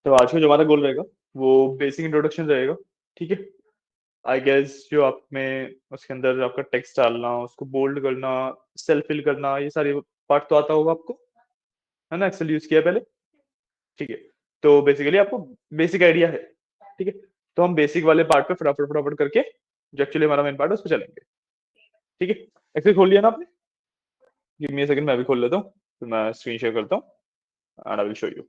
तो आज का जो हमारा गोल रहेगा वो बेसिक इंट्रोडक्शन रहेगा। ठीक है। आई गेस जो आप में उसके अंदर आपका टेक्स्ट डालना, उसको बोल्ड करना, सेल फिल करना, ये सारे पार्ट तो आता होगा आपको, है ना? एक्सेल यूज किया पहले। ठीक है। तो बेसिकली आपको बेसिक आइडिया है। ठीक है। तो हम बेसिक वाले पार्ट पे फटाफट फटाफट करके जो एक्चुअली हमारा मेन पार्ट है उस पर चलेंगे। ठीक है। एक्सेल खोल लिया ना आपने? गिव मी अ सेकंड, मैं भी खोल लेता हूँ, फिर मैं स्क्रीन शेयर करता हूँ and I will show you.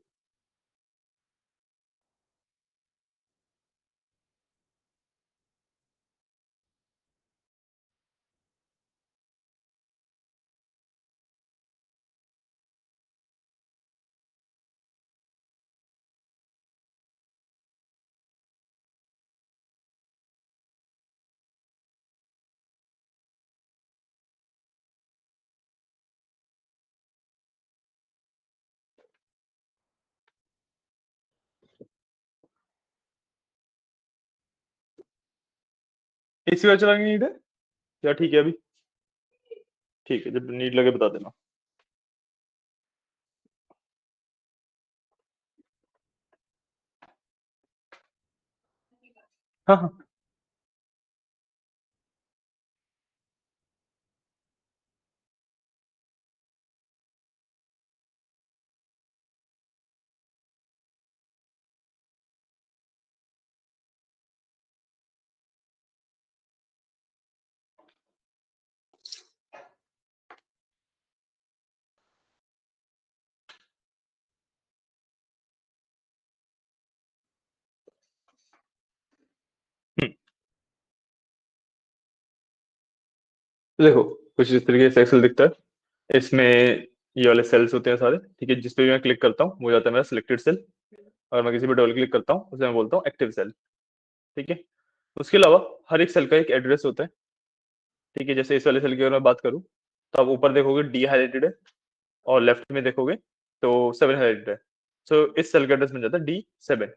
इसी वजह चलाएंगे नीड है या ठीक है अभी? ठीक है, जब नीड लगे बता देना। हाँ हाँ। हम्म, तो देखो, कुछ इस तरीके से एक्सेल दिखता है। इसमें ये वाले सेल्स होते हैं सारे। ठीक है। जिस पे भी मैं क्लिक करता हूँ वो जाता है मेरा सिलेक्टेड सेल। अगर मैं किसी पे डबल क्लिक करता हूँ उसे मैं बोलता हूँ एक्टिव सेल। ठीक है। उसके अलावा हर एक सेल का एक एड्रेस होता है। ठीक है। जैसे इस वाले सेल की अगर मैं बात करूँ तो आप ऊपर देखोगे डी हाईलाइटेड है, और लेफ्ट में देखोगे तो 7 हाईलाइटेड है। सो इस सेल का एड्रेस बन जाता है D7,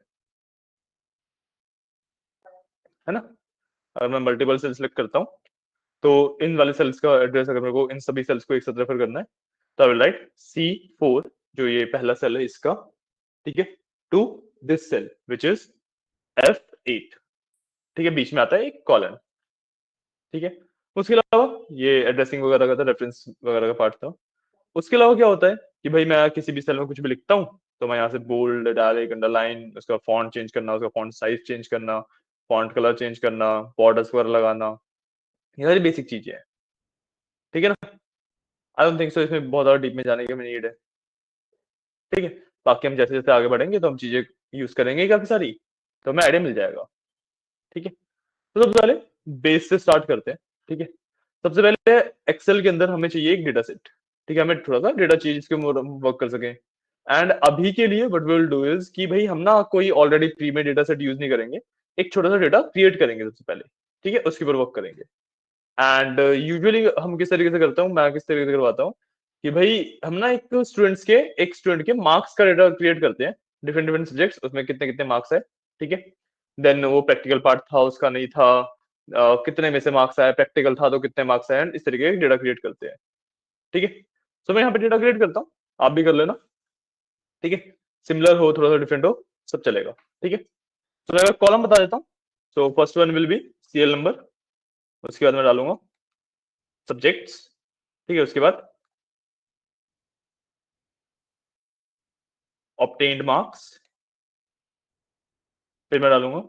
है ना? अगर मैं मल्टीपल सेल सेलेक्ट करता हूँ तो इन वाले सेल्स का एड्रेस, अगर मेरे को इन सभी सेल्स को एक साथ रेफर करना है तो आई विल राइट C4, जो ये पहला सेल है इसका। ठीक है। To this cell which is F8। ठीक है। बीच में आता है एक कॉलन। ठीक है। उसके अलावा ये एड्रेसिंग वगैरह का था, रेफरेंस वगैरह का पार्ट था। उसके अलावा क्या होता है कि भाई मैं किसी भी सेल में कुछ भी लिखता हूँ तो मैं यहाँ से बोल्ड, डायरेक्ट, अंडरलाइन, उसका फॉन्ट चेंज करना, उसका फॉन्ट साइज चेंज करना, फॉन्ट कलर चेंज करना, बॉर्डर्स वगैरह लगाना, ये सारी बेसिक चीजें हैं। ठीक है ना? आई डोंट थिंक सो इसमें बहुत ज्यादा डीप में जाने की नीड है। ठीक है। बाकी हम जैसे जैसे आगे बढ़ेंगे तो हम चीजें यूज करेंगे काफी सारी, तो हमें आइडिया मिल जाएगा। ठीक है। तो सबसे पहले बेस से स्टार्ट करते हैं। ठीक है। सबसे पहले एक्सेल के अंदर हमें चाहिए एक डेटा सेट। ठीक है। हमें थोड़ा सा डेटा चाहिए जिसके ऊपर हम वर्क कर सकें। एंड अभी के लिए what we will do is कि भाई हम ना कोई ऑलरेडी प्री में डेटा सेट यूज नहीं करेंगे। एक छोटा सा डेटा क्रिएट करेंगे सबसे पहले। ठीक है। उसके ऊपर वर्क करेंगे। एंड यूजुअली हम किस तरीके से करता हूँ, मैं किस तरीके से करवाता हूँ कि भाई हम ना एक स्टूडेंट के मार्क्स का डेटा क्रिएट करते हैं। डिफरेंट डिफरेंट सब्जेक्ट्स, उसमें कितने कितने मार्क्स है। ठीक है। देन वो प्रैक्टिकल पार्ट था, उसका नहीं था, कितने में से मार्क्स आया, प्रैक्टिकल था तो कितने मार्क्स आए, इस तरीके का डेटा क्रिएट करते हैं। ठीक है। सो मैं यहाँ पे डेटा क्रिएट करता हूँ, आप भी कर लेना। ठीक है। सिमिलर हो, थोड़ा सा डिफरेंट हो, सब चलेगा। ठीक है। तो मैं कॉलम बता देता हूँ। So first one will be serial number. उसके बाद मैं डालूंगा सब्जेक्ट्स। ठीक है। उसके बाद ऑब्टेन्ड मार्क्स। फिर मैं डालूंगा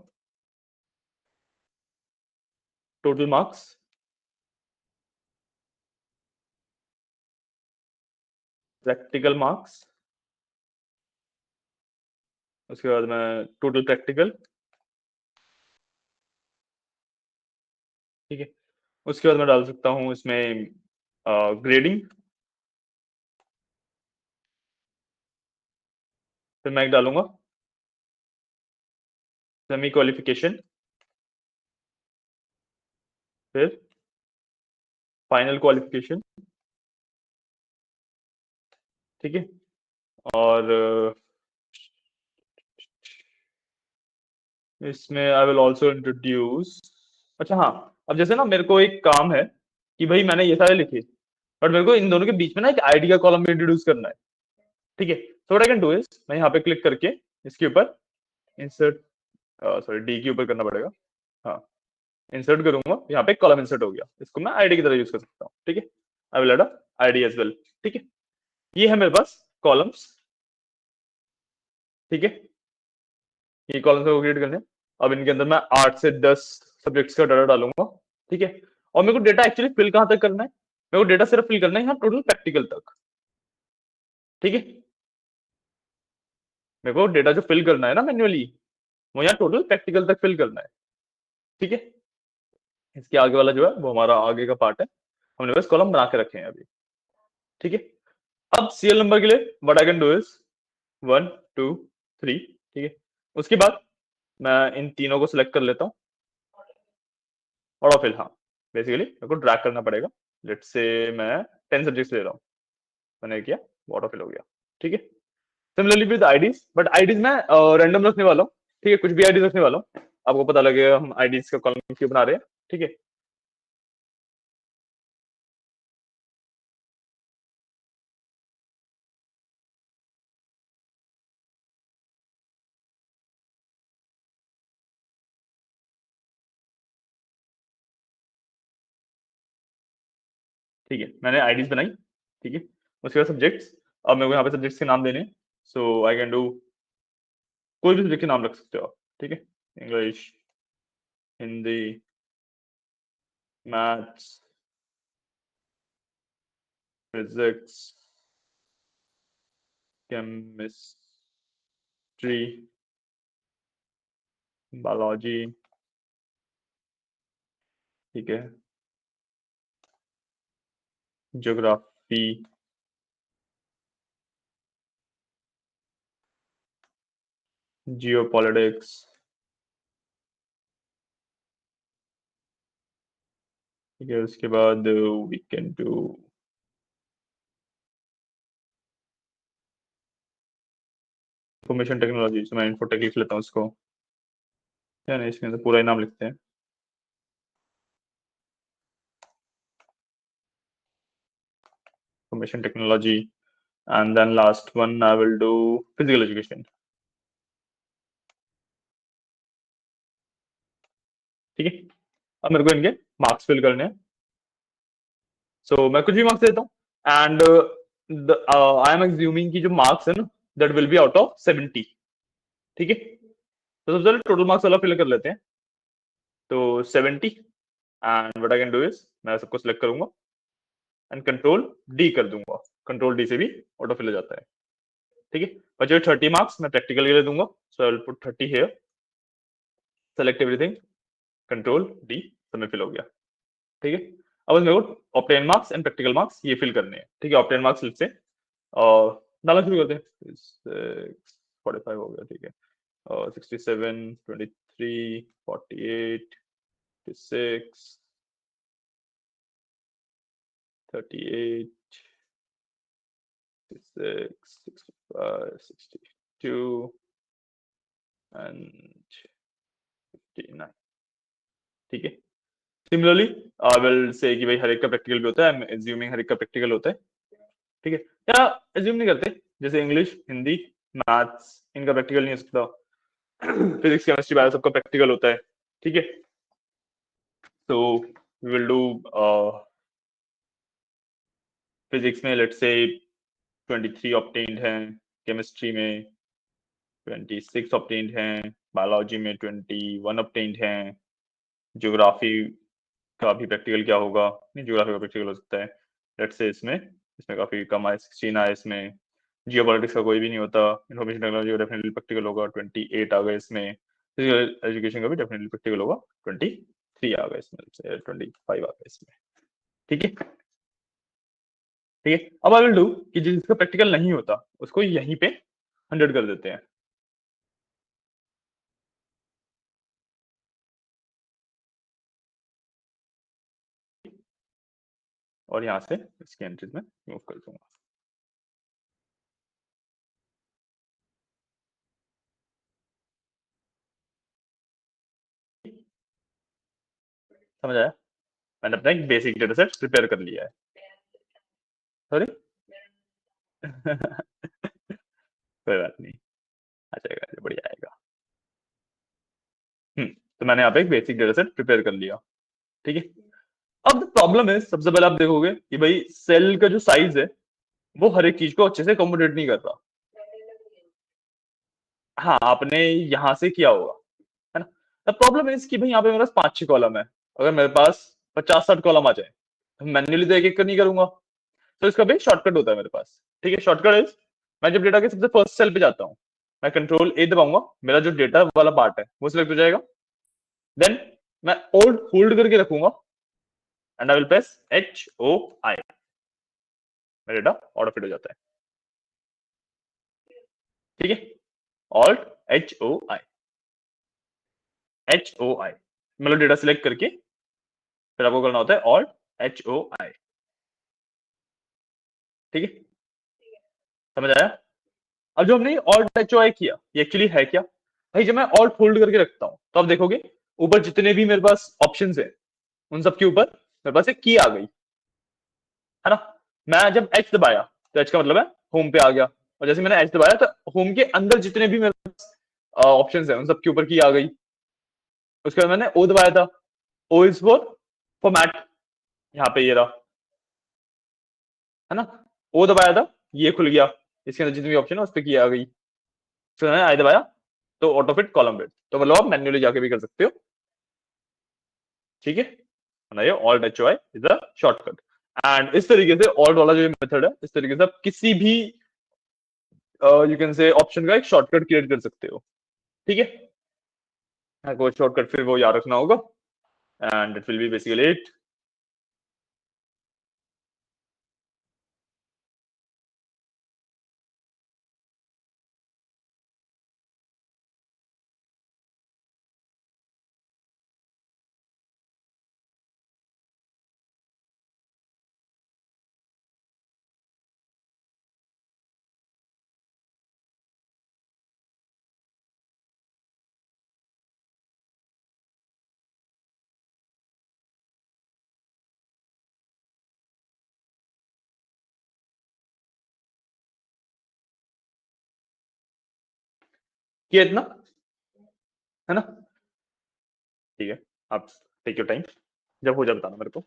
टोटल मार्क्स, प्रैक्टिकल मार्क्स। उसके बाद मैं टोटल प्रैक्टिकल। ठीक है। उसके बाद मैं डाल सकता हूँ इसमें ग्रेडिंग। फिर मैं एक डालूंगा सेमी क्वालिफिकेशन। फिर फाइनल क्वालिफिकेशन। ठीक है। और इसमें आई विल ऑल्सो इंट्रोड्यूस, अच्छा हाँ, अब जैसे ना मेरे को एक काम है कि भाई मैंने ये सारे लिखे, बट मेरे को इन दोनों के बीच में ना एक आईडी का कॉलम भी इंट्रोड्यूस करना है। ठीक है। So what I can do is मैं यहाँ पे क्लिक करके इसके ऊपर इंसर्ट, सॉरी डी के ऊपर करना पड़ेगा, हाँ इंसर्ट करूंगा, यहाँ पे कॉलम इंसर्ट हो गया, इसको मैं आईडी की तरह यूज कर सकता हूँ, ठीक है। I will add a ID as well, ठीक है। ये है मेरे पास कॉलम्स, ठीक है, ये कॉलम्स को क्रिएट करने। अब इनके अंदर मैं 8 से 10 सब्जेक्ट्स का डाटा डालूंगा, ठीक है। और मेरे को डेटा एक्चुअली फिल कहां तक करना है, मेरे को डेटा सिर्फ फिल करना है यहाँ टोटल प्रैक्टिकल तक, ठीक है। मेरे को डेटा जो फिल करना है ना मैन्युअली, वो यहाँ टोटल प्रैक्टिकल तक फिल करना है, ठीक है। इसके आगे वाला जो है वो हमारा आगे का पार्ट है, हमने बस कॉलम बना के रखे हैं अभी, ठीक है। अब सीरियल नंबर के लिए what I can do is 1 2 3, ठीक है। उसके बाद मैं इन तीनों को सिलेक्ट कर लेता हूँ, ऑटो फिल, हाँ बेसिकली मेरे को ड्रैग करना पड़ेगा। लेट्स से मैं 10 सब्जेक्ट्स ले रहा हूँ, मैंने किया, ऑटो फिल हो गया, ठीक है। Similarly with IDs, but IDs मैं रैंडम रखने वाला हूँ, ठीक है, कुछ भी आईडीज रखने वाला हूँ, आपको पता लगेगा हम आईडीज का कॉलम क्यों बना रहे हैं, ठीक है। ठीक है, मैंने आईडीज बनाई, ठीक है। उसके बाद सब्जेक्ट्स, अब मेरे को यहाँ पे सब्जेक्ट्स के नाम देने, सो आई कैन डू, कोई भी सब्जेक्ट के नाम रख सकते हो आप, ठीक है। English, Hindi, maths, physics, chemistry, biology, ठीक है, ज्योग्राफी, जियो पॉलिटिक्स, ठीक है। उसके बाद we can do information technology, तो मैं इन्फोटेक लिख लेता हूँ उसको, या नहीं इसके अंदर पूरा ही नाम लिखते हैं, information technology, and then last one I will do physical education, ठीक है। अब मेरे को इनके मार्क्स फिल करने हैं, सो मैं कुछ भी मार्क्स देता हूँ, एंड आई एम एज्यूमिंग की जो मार्क्स है ना, that will be out of 70, ठीक है। तो सबसे पहले टोटल मार्क्स वाला फिल कर लेते हैं, तो 70, and what I can do is मैं सबको सिलेक्ट करूंगा एंड कंट्रोल डी कर दूंगा, कंट्रोल डी से भी ऑटो फिल हो जाता है, ठीक है। बचे 30 मार्क्स मैं प्रैक्टिकल के लिए दूंगा, so I will put 30 here, select everything, control D, सब में फिल हो गया, ठीक है। अब मेरे को obtain marks and practical marks ये फिल करने हैं, ठीक है। ऑप्टेन मार्क्स से और डालना शुरू करते हैं, 45 हो गया, ठीक है, और 67, 23, 48, 56, 38, 66, 65, 62 एंड 59, ठीक है। सिमिलरली आई विल से कि भाई हर एक का प्रैक्टिकल भी होता है, आई एम एज्यूमिंग हर एक का प्रैक्टिकल होता है, ठीक है। या एज्यूम नहीं करते, जैसे इंग्लिश, हिंदी, मैथ्स, इनका प्रैक्टिकल नहीं हो सकता, फिजिक्स, केमिस्ट्री, बायो सबका प्रैक्टिकल होता है, ठीक है। तो वी विल डू फिजिक्स में लेट्स से 23 ऑब्टेन्ड हैं, केमिस्ट्री में 26 ऑब्टेन्ड हैं, बायोलॉजी में 21 ऑब्टेन्ड हैं, ज्योग्राफी का भी प्रैक्टिकल क्या होगा, नहीं ज्योग्राफी का प्रैक्टिकल हो सकता है, लेट्स से इसमें इसमें काफी कम आए, 16 आए इसमें। जियो पॉलिटिक्स का कोई भी नहीं होता, इन्फॉर्मेशन टेक्नोलॉजी का डेफिनेटली प्रैक्टिकल होगा, 28 आ गए इसमें, फिजिकल एजुकेशन का भी डेफिनेटली प्रैक्टिकल होगा, 23 आ गए इसमें, 25 आ गए इसमें, ठीक है, ठीक है। अब आई विल डू कि जिसका प्रैक्टिकल नहीं होता उसको यहीं पे 100 कर देते हैं, और यहाँ से इसकी एंट्रीज में मूव कर दूंगा, समझ आया। मैंने अपना एक बेसिक डेटा सेट प्रिपेयर कर लिया है, सॉरी कोई बात नहीं, आ जाएगा। तो मैंने यहाँ पे एक बेसिक डेटा सेट प्रिपेयर कर लिया। ठीक है। अब प्रॉब्लम है, सबसे पहले आप देखोगे कि भाई सेल का जो साइज है वो हर एक चीज को अच्छे से अकोमोडेट नहीं कर रहा। हाँ, आपने यहाँ से किया होगा, है ना। द प्रॉब्लम इज कि भाई यहाँ पे मेरे पास 5-6 कॉलम है। अगर मेरे पास 50-60 कॉलम आ जाए तो मैन्युअली तो एक एक कर नहीं करूंगा। तो इसका भी शॉर्टकट होता है मेरे पास। ठीक है, शॉर्टकट इज, मैं जब डेटा के सबसे फर्स्ट सेल पे जाता हूँ, मैं कंट्रोल A दबाऊंगा, मेरा जो डेटा वाला पार्ट है वो सिलेक्ट हो जाएगा। देन मैं ओल्ड होल्ड करके रखूंगा and I will press HOI, मेरा डेटा ऑटो फिट हो जाता है। ठीक है, ऑल्ट HOI मतलब डेटा सिलेक्ट करके फिर आपको करना होता है ऑल्ट HOI। ठीक है, समझ आया। अब जो हमने ऑल्ट HOI किया ये एक्चुअली है क्या भाई, जब मैं ऑल्ट होल्ड करके रखता हूँ तो आप देखोगे ऊपर जितने भी मेरे पास ऑप्शंस है उन सबके ऊपर मेरे पास एक की आ गई, है ना। मैं जब एच दबाया तो एच का मतलब है होम पे आ गया, और जैसे मैंने एच दबाया तो होम के अंदर जितने भी मेरे पास ऑप्शंस है उन सबके ऊपर की आ गई। उसके बाद मैंने ओ दबाया था, ओ इज फॉर फॉर्मेट, यहाँ पे ये रहा, है ना। ओ दबाया था, ये खुल गया, इसके अंदर जितनी भी ऑप्शन है उस पर की आ गई। फिर मैंने आई दबाया तो ऑटो फिट कॉलम फिट, तो मतलब आप मैन्युअली जाके भी कर सकते हो। ठीक है, ये alt HOI is a shortcut. And इस तरीके से ऑल्ट वाला जो मेथड है, इस तरीके से आप किसी भी यू कैन से ऑप्शन का एक शॉर्टकट क्रिएट कर सकते हो। ठीक है, आपको शॉर्टकट फिर वो याद रखना होगा and it will be basically it. किया इतना, है ना। ठीक है, आप टेक योर टाइम, जब हो जाए बताना मेरे को।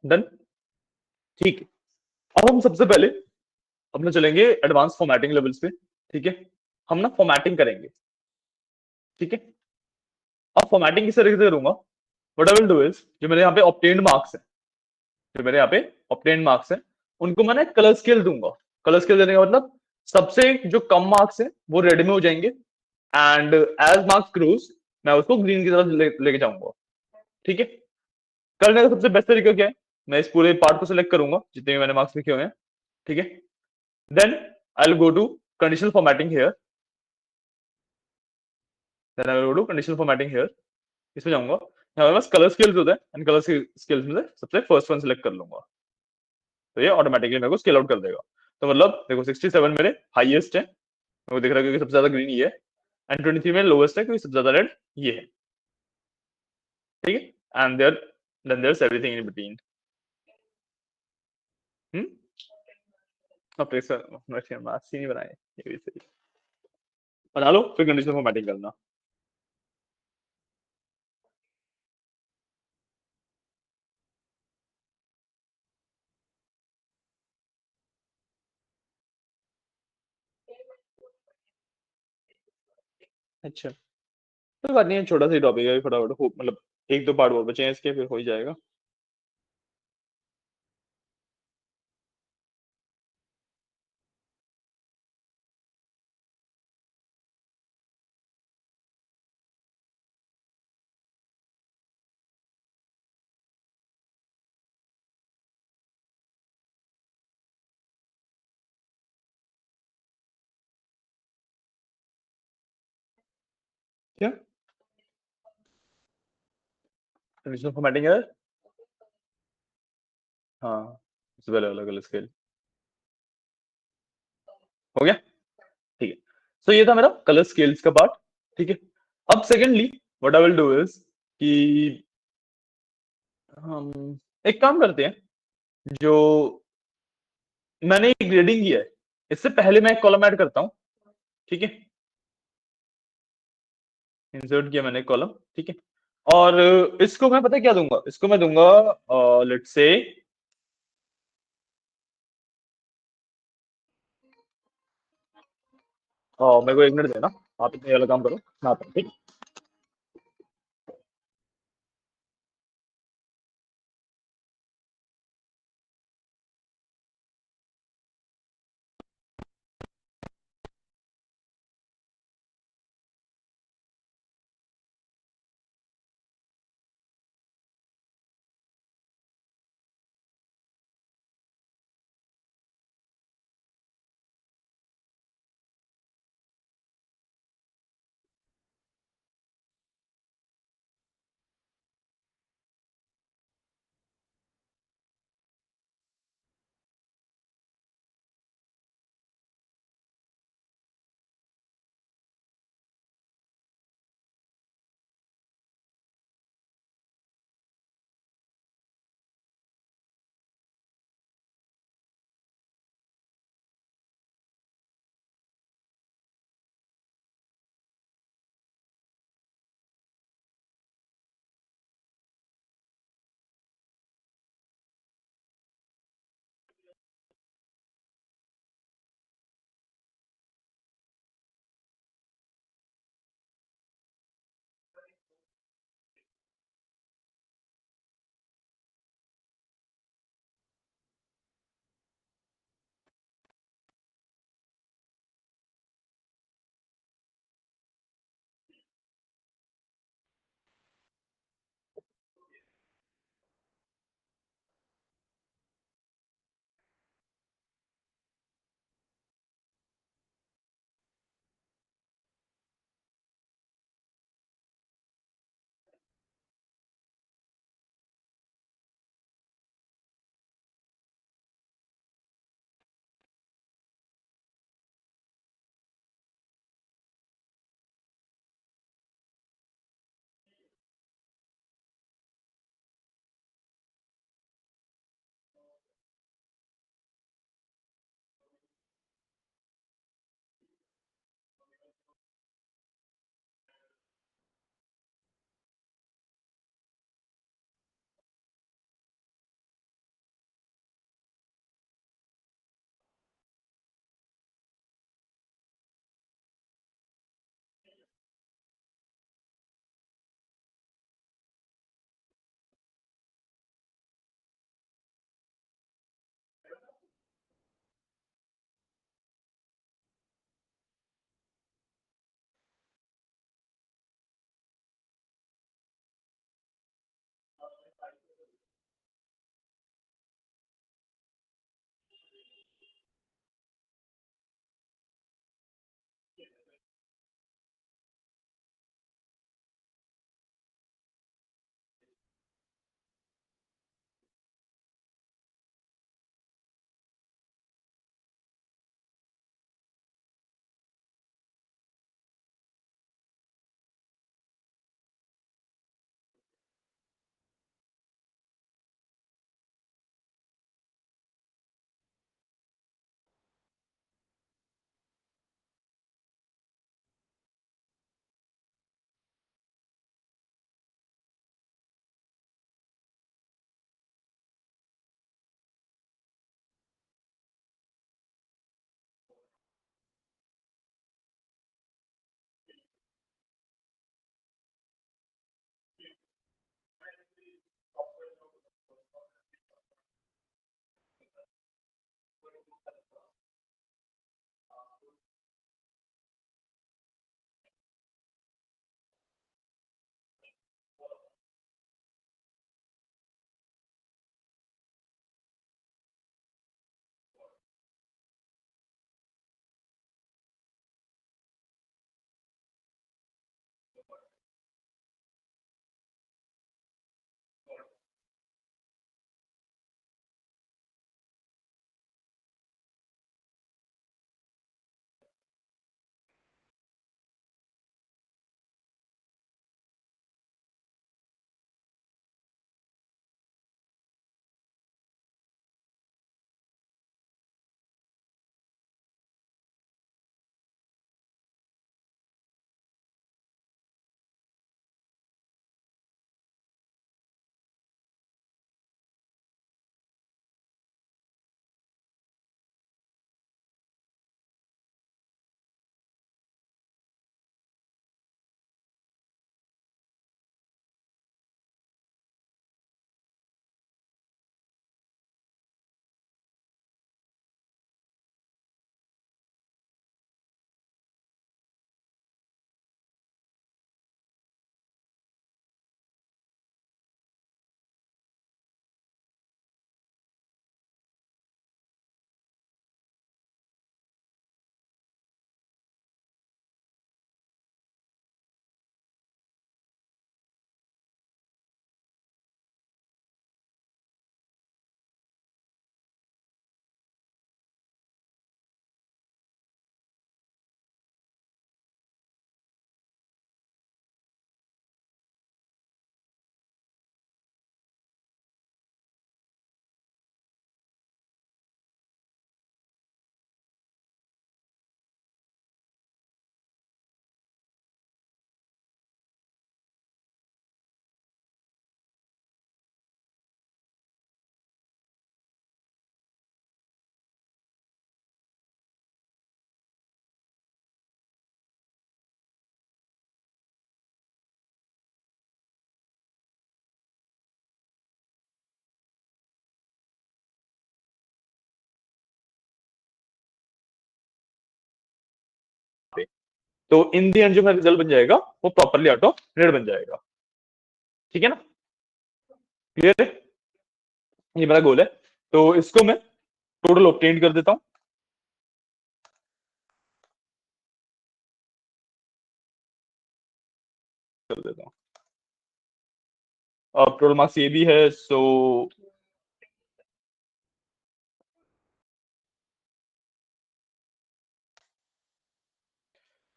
डन, ठीक है। अब हम सबसे पहले अपने चलेंगे एडवांस फॉर्मेटिंग लेवल्स पे। ठीक है, हम ना फॉर्मेटिंग करेंगे। ठीक है, अब फॉर्मेटिंग किस तरीके से करूंगा, what I will do is, जो मेरे यहाँ पे ऑब्टेन्ड मार्क्स है, जो मेरे यहाँ पे ऑब्टेन्ड मार्क्स है, उनको मैंने कलर स्केल दूंगा। कलर स्केल देने का मतलब सबसे जो कम मार्क्स है वो रेड में हो जाएंगे, एंड एज मार्क्स ग्रोज मैं उसको ग्रीन की तरफ लेके जाऊंगा। ठीक है, करने का सबसे बेस्ट तरीका क्या है, मैं इस पूरे पार्ट को सिलेक्ट करूंगा जितने भी मैंने मार्क्स लिखे हुए हैं। ठीक है, then I will go to conditional formatting here, then I will go to conditional formatting here, इसमें जाऊंगा, यहाँ पे बस कलर स्केल्स होता है, एंड कलर स्केल्स में से सबसे फर्स्ट वन सिलेक्ट कर लूंगा, तो ये ऑटोमेटिकली मेरे को स्केल आउट कर देगा। तो मतलब देखो 67 मेरे हाईएस्ट है, मेरे को दिख रहा है क्योंकि सबसे ज्यादा ग्रीन ये है, एंड 23 में लोवेस्ट है क्योंकि सबसे ज्यादा रेड ये है। ठीक है, and there then there everything in between. Hmm, अब टेक्स्ट मार्क्स ही नहीं बनाए, ये भी सही, बना लो फिर कंडीशनल फॉर्मेटिंग करना। अच्छा, कोई बात नहीं है, छोटा सा टॉपिक है, फटाफट मतलब एक दो पार्ट और बचे हैं इसके, फिर हो ही जाएगा। क्या कंडीशनल फॉर्मेटिंग है, हाँ, इससे पहले अलग अलग स्केल हो गया। ठीक है, सो ये था मेरा कलर स्केल्स का पार्ट। ठीक है, अब secondly what I will do is कि हम एक काम करते हैं, जो मैंने एक ग्रेडिंग किया है, इससे पहले मैं एक कॉलम ऐड करता हूँ। ठीक है, इंसर्ट किया मैंने एक कॉलम। ठीक है, और इसको मैं पता है क्या दूंगा, इसको मैं दूंगा लेट्स से मेरे को एक मिनट देना, आप इतने वाला काम करो, मैं आता हूँ। ठीक। तो इन दी एंड जो मेरा रिजल्ट बन जाएगा वो प्रॉपरली ऑटो रेड बन जाएगा। ठीक है ना, क्लियर है, ये मेरा गोल है। तो इसको मैं टोटल ऑब्टेन कर देता हूं, कर देता हूं। अब टोटल मार्क्स ये भी है, सो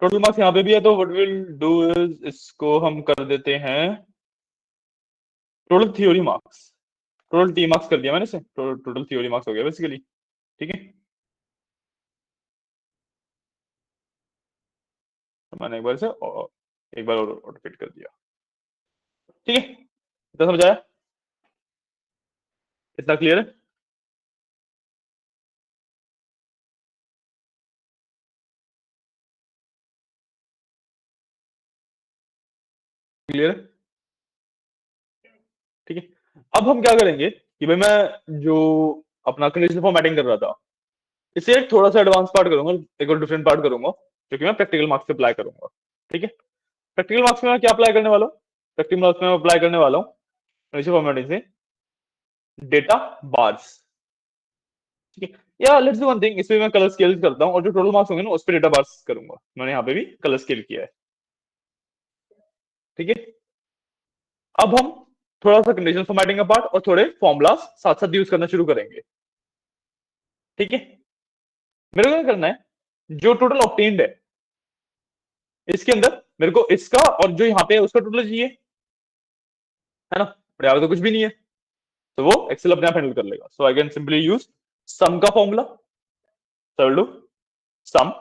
टोटल मार्क्स यहाँ पे भी है, तो व्हाट विल डू इज इसको हम कर देते हैं total theory marks. Total T marks कर दिया मैंने इसे, टोटल थ्योरी मार्क्स हो गया बेसिकली। ठीक है, तो मैंने एक बार से एक बार और ऑटोफिट कर दिया। ठीक है, इतना समझ आया, इतना क्लियर है। क्लियर है, ठीक है। अब हम क्या करेंगे कि भाई मैं जो अपना कंडीशनल फॉर्मेटिंग कर रहा था, इसे एक थोड़ा सा एडवांस पार्ट करूंगा, एक और डिफरेंट पार्ट करूंगा, क्योंकि मैं प्रैक्टिकल मार्क्स पे अप्लाई करूंगा। ठीक है, प्रैक्टिकल मार्क्स में मैं क्या अप्लाई करने वाला हूँ, प्रैक्टिकल मार्क्स में मैं अप्लाई करने वाला हूँ कंडीशनल फॉर्मेटिंग से डेटा बार्स। ठीक है, या लेट्स डू वन थिंग, इसमें मैं कलर स्केल करता हूँ और जो टोटल मार्क्स होंगे ना उस पर डेटा बार्स करूंगा। मैंने यहाँ पे भी कलर स्केल किया है। ठीक है, अब हम थोड़ा सा कंडीशनल फॉर्मेटिंग का पार्ट और थोड़े फॉर्मूलाज साथ साथ यूज करना शुरू करेंगे। ठीक है, मेरे को क्या करना है, जो टोटल ऑब्टेन्ड है इसके अंदर मेरे को इसका और जो यहाँ पे है उसका टोटल चाहिए, है ना, बट यहाँ पे तो कुछ भी नहीं है, तो वो एक्सेल अपने आप हैंडल कर लेगा। So I can simply use sum का formula, so I'll do sum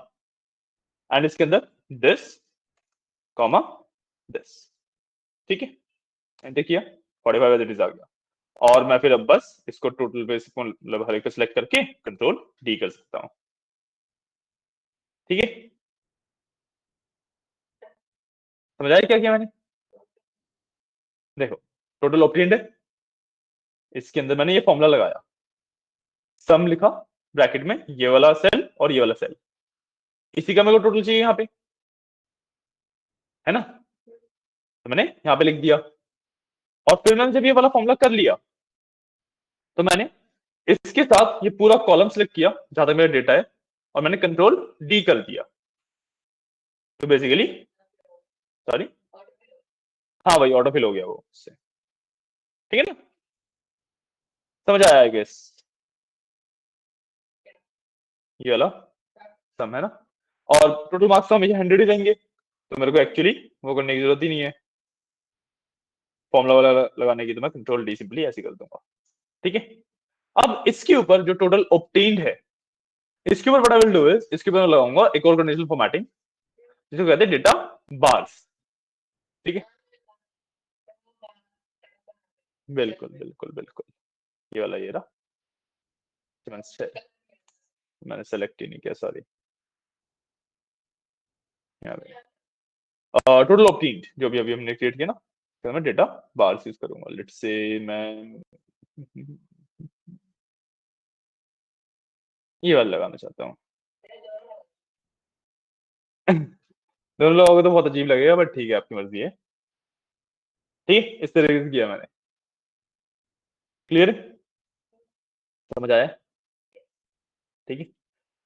and इसके अंदर दिस कॉमा दिस। ठीक है, एंटर किया, 45 एज इट इज आ गया, और मैं फिर अब बस इसको टोटल पे मतलब हर एक को सिलेक्ट करके कंट्रोल डी कर सकता हूँ। ठीक है, समझ आया क्या किया मैंने? देखो, टोटल ऑब्टेन्ड है, इसके अंदर मैंने ये फॉर्मूला लगाया, सम लिखा ब्रैकेट में, ये वाला सेल और ये वाला सेल, इसी का मेरे को टोटल चाहिए यहाँ पे, है ना, तो मैंने यहाँ पे लिख दिया। और फिर मैंने जब ये वाला फॉर्मूला कर लिया तो मैंने इसके साथ ये पूरा कॉलम सिलेक्ट किया जहां तक मेरा डेटा है, और मैंने कंट्रोल डी कर दिया। तो बेसिकली, सॉरी, हाँ भाई ऑटो फिल हो गया वो उससे। ठीक है ना, समझ आया आई गेस, ये वाला सम है ना, और टोटल मार्क्स तो हमेशा 100 ही रहेंगे, तो मेरे को एक्चुअली वो करने की जरूरत ही नहीं है फॉर्मूला वाला लगाने की, तो मैं कंट्रोल डी सिंपली ऐसे कर दूंगा। ठीक है, अब इसके ऊपर जो टोटल ऑब्टेन्ड है, इसके ऊपर what I will do is, इसके ऊपर लगाऊंगा एक और कंडीशनल फॉर्मेटिंग जिसको कहते हैं डेटा बार्स। ठीक है, बिल्कुल बिल्कुल बिल्कुल, ये वाला ये रहा, मैंने सेलेक्ट ही नहीं किया, सॉरी। टोटल ऑब्टेन्ड जो भी अभी हमने क्रिएट किया ना, तो मैं डेटा बार्स यूज करूंगा। लेट्स से मैं ये वाला लगाना चाहता हूँ। दोनों लोगों को तो बहुत अजीब लगेगा, बट ठीक है, आपकी मर्जी है। ठीक है, इस तरीके से किया मैंने। क्लियर, समझ आया? ठीक है,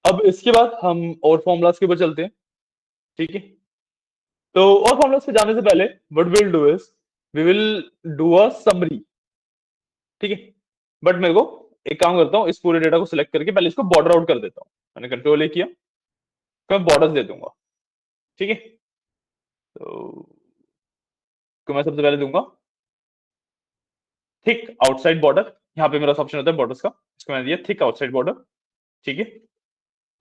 अब इसके बाद हम और फॉर्मूलाज के ऊपर चलते हैं। ठीक है, तो और फॉर्मूलाज पे जाने से पहले what will do is we will do a summary. ठीक है, बट मेरे को एक काम करता हूँ, इस पूरे डेटा को सिलेक्ट करके पहले इसको बॉर्डर आउट कर देता हूँ। मैंने कंट्रोल ए किया, तो मैं बॉर्डर्स दे दूंगा। ठीक है, तो मैं सबसे पहले दूंगा थिक आउटसाइड बॉर्डर, यहाँ पे मेरा ऑप्शन होता है बॉर्डर्स का, इसको मैंने दिया थिक आउटसाइड बॉर्डर। ठीक है,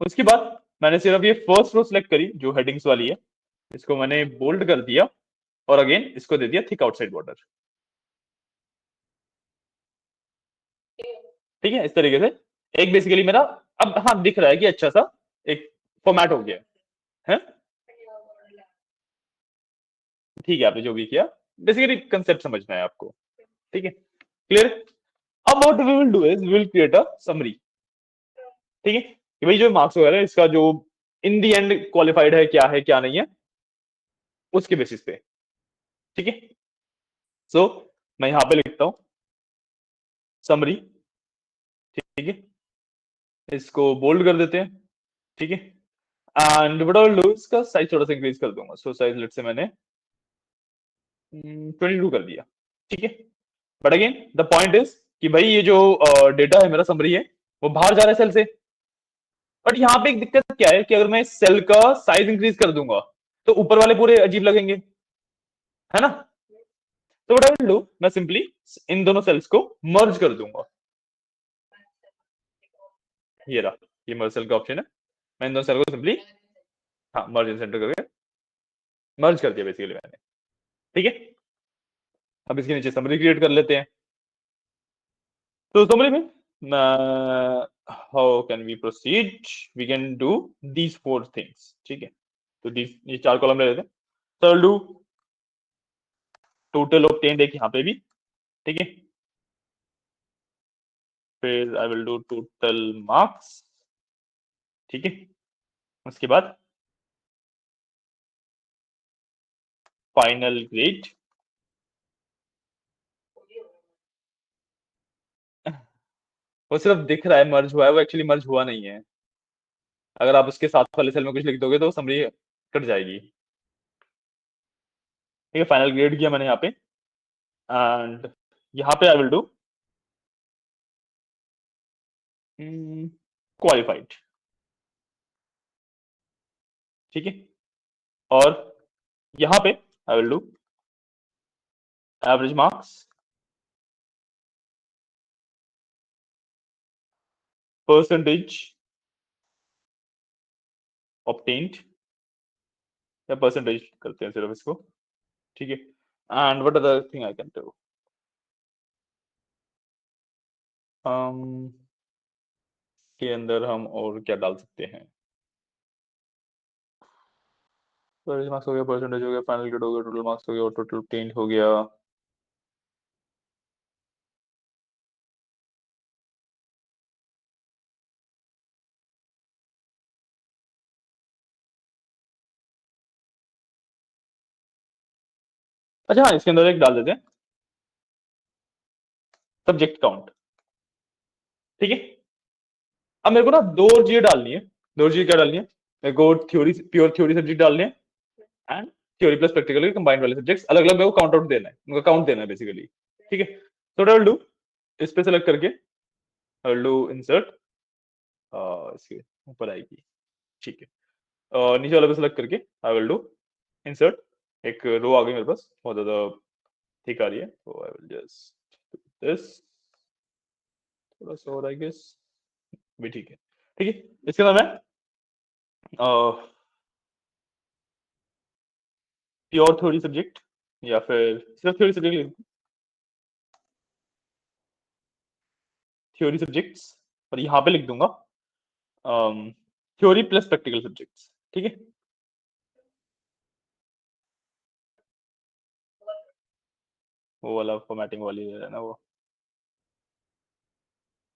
उसके बाद मैंने सिर्फ ये फर्स्ट रो सिलेक्ट करी जो हेडिंग्स वाली है, इसको मैंने बोल्ड कर दिया, और अगेन इसको दे दिया थिक आउटसाइड बॉर्डर। ठीक है, इस तरीके से एक बेसिकली मेरा अब हाँ दिख रहा है कि अच्छा सा एक फॉर्मेट हो गया है। ठीक है, आपने जो भी किया, बेसिकली कंसेप्ट समझना है आपको। ठीक है, क्लियर। अब what we will do is we will create a summary. ठीक है, कि भाई जो मार्क्स वगैरह इसका जो इन दी एंड क्वालिफाइड है, क्या नहीं है, उसके बेसिस पे। ठीक है, सो मैं यहां पे लिखता हूं समरी। ठीक है, इसको बोल्ड कर देते हैं। ठीक है, and what I will do, इसका साइज थोड़ा सा इंक्रीज कर दूंगा। सो साइज लेट से मैंने 22 कर दिया। ठीक है, but again the point is कि भाई ये जो डेटा है मेरा समरी है वो बाहर जा रहा है सेल से। बट यहाँ पे एक दिक्कत क्या है कि अगर मैं सेल का साइज इंक्रीज कर दूंगा तो ऊपर वाले पूरे अजीब लगेंगे, है ना। तो व्हाट आई विल डू, मैं सिंपली इन दोनों सेल्स को मर्ज कर दूंगा। ये रहा, ये मर्ज सेल का ऑप्शन है। मैं इन दोनों सेल को सिंपली, हाँ, मर्ज इन सेंटर करके मर्ज कर दिया बेसिकली मैंने। ठीक है, अब इसके नीचे समरी क्रिएट कर लेते हैं। तो समरी में how can we proceed, we can do these four things. ठीक है, तो ये 4 कॉलम ले लेते हैं। तो डू टोटल ऑब्टेन्ड एक यहाँ पे भी। ठीक है, फिर आई विल डू टोटल मार्क्स। ठीक है, उसके बाद फाइनल ग्रेड। वो सिर्फ दिख रहा है मर्ज हुआ है, वो एक्चुअली मर्ज हुआ नहीं है। अगर आप उसके साथ वाले सेल में कुछ लिख दोगे तो समरी कट जाएगी। ठीक है, फाइनल ग्रेड किया मैंने यहाँ पे, एंड यहाँ पे आई विल डू क्वालिफाइड। ठीक है, और यहाँ पे आई will do average marks percentage obtained, या परसेंटेज करते हैं सिर्फ इसको। ठीक है, and what other thing I can do, के अंदर हम और क्या डाल सकते हैं। एवरेज मार्क्स हो गया, परसेंटेज हो गया, फाइनल ग्रेड हो गया, टोटल मार्क्स हो गया और टोटल ऑब्टेन्ड हो गया। अच्छा हाँ, इसके अंदर एक डाल देते हैं सब्जेक्ट काउंट। ठीक है, अब मेरे को ना 2 चीजें डालनी है। 2 चीजें क्या डालनी है, मेरे को थ्योरी, प्योर थ्योरी सब्जेक्ट डालने हैं, एंड थ्योरी प्लस प्रैक्टिकल के कंबाइंड वाले सब्जेक्ट्स अलग अलग मेरे को काउंट आउट देना है, उनका काउंट देना है बेसिकली। ठीक है, तो आई विल डू, इस पे सेलेक्ट करके आई विल डू इंसर्ट, इसके ऊपर आएगी। ठीक है, नीचे वाले पे सेलेक्ट करके आई विल डू इंसर्ट। एक रो आ गई मेरे पास, बहुत ज्यादा ठीक आ रही है, तो आई विल जस्ट दिस, थोड़ा सा और आई गेस भी ठीक है। ठीक है, इसके अंदर मैं प्योर थ्योरी सब्जेक्ट या फिर सिर्फ थ्योरी सब्जेक्ट लिख, थ्योरी सब्जेक्ट्स, और यहाँ पे लिख दूंगा थ्योरी प्लस प्रैक्टिकल सब्जेक्ट्स। ठीक है, वो वाला फॉर्मेटिंग वाली है ना वो।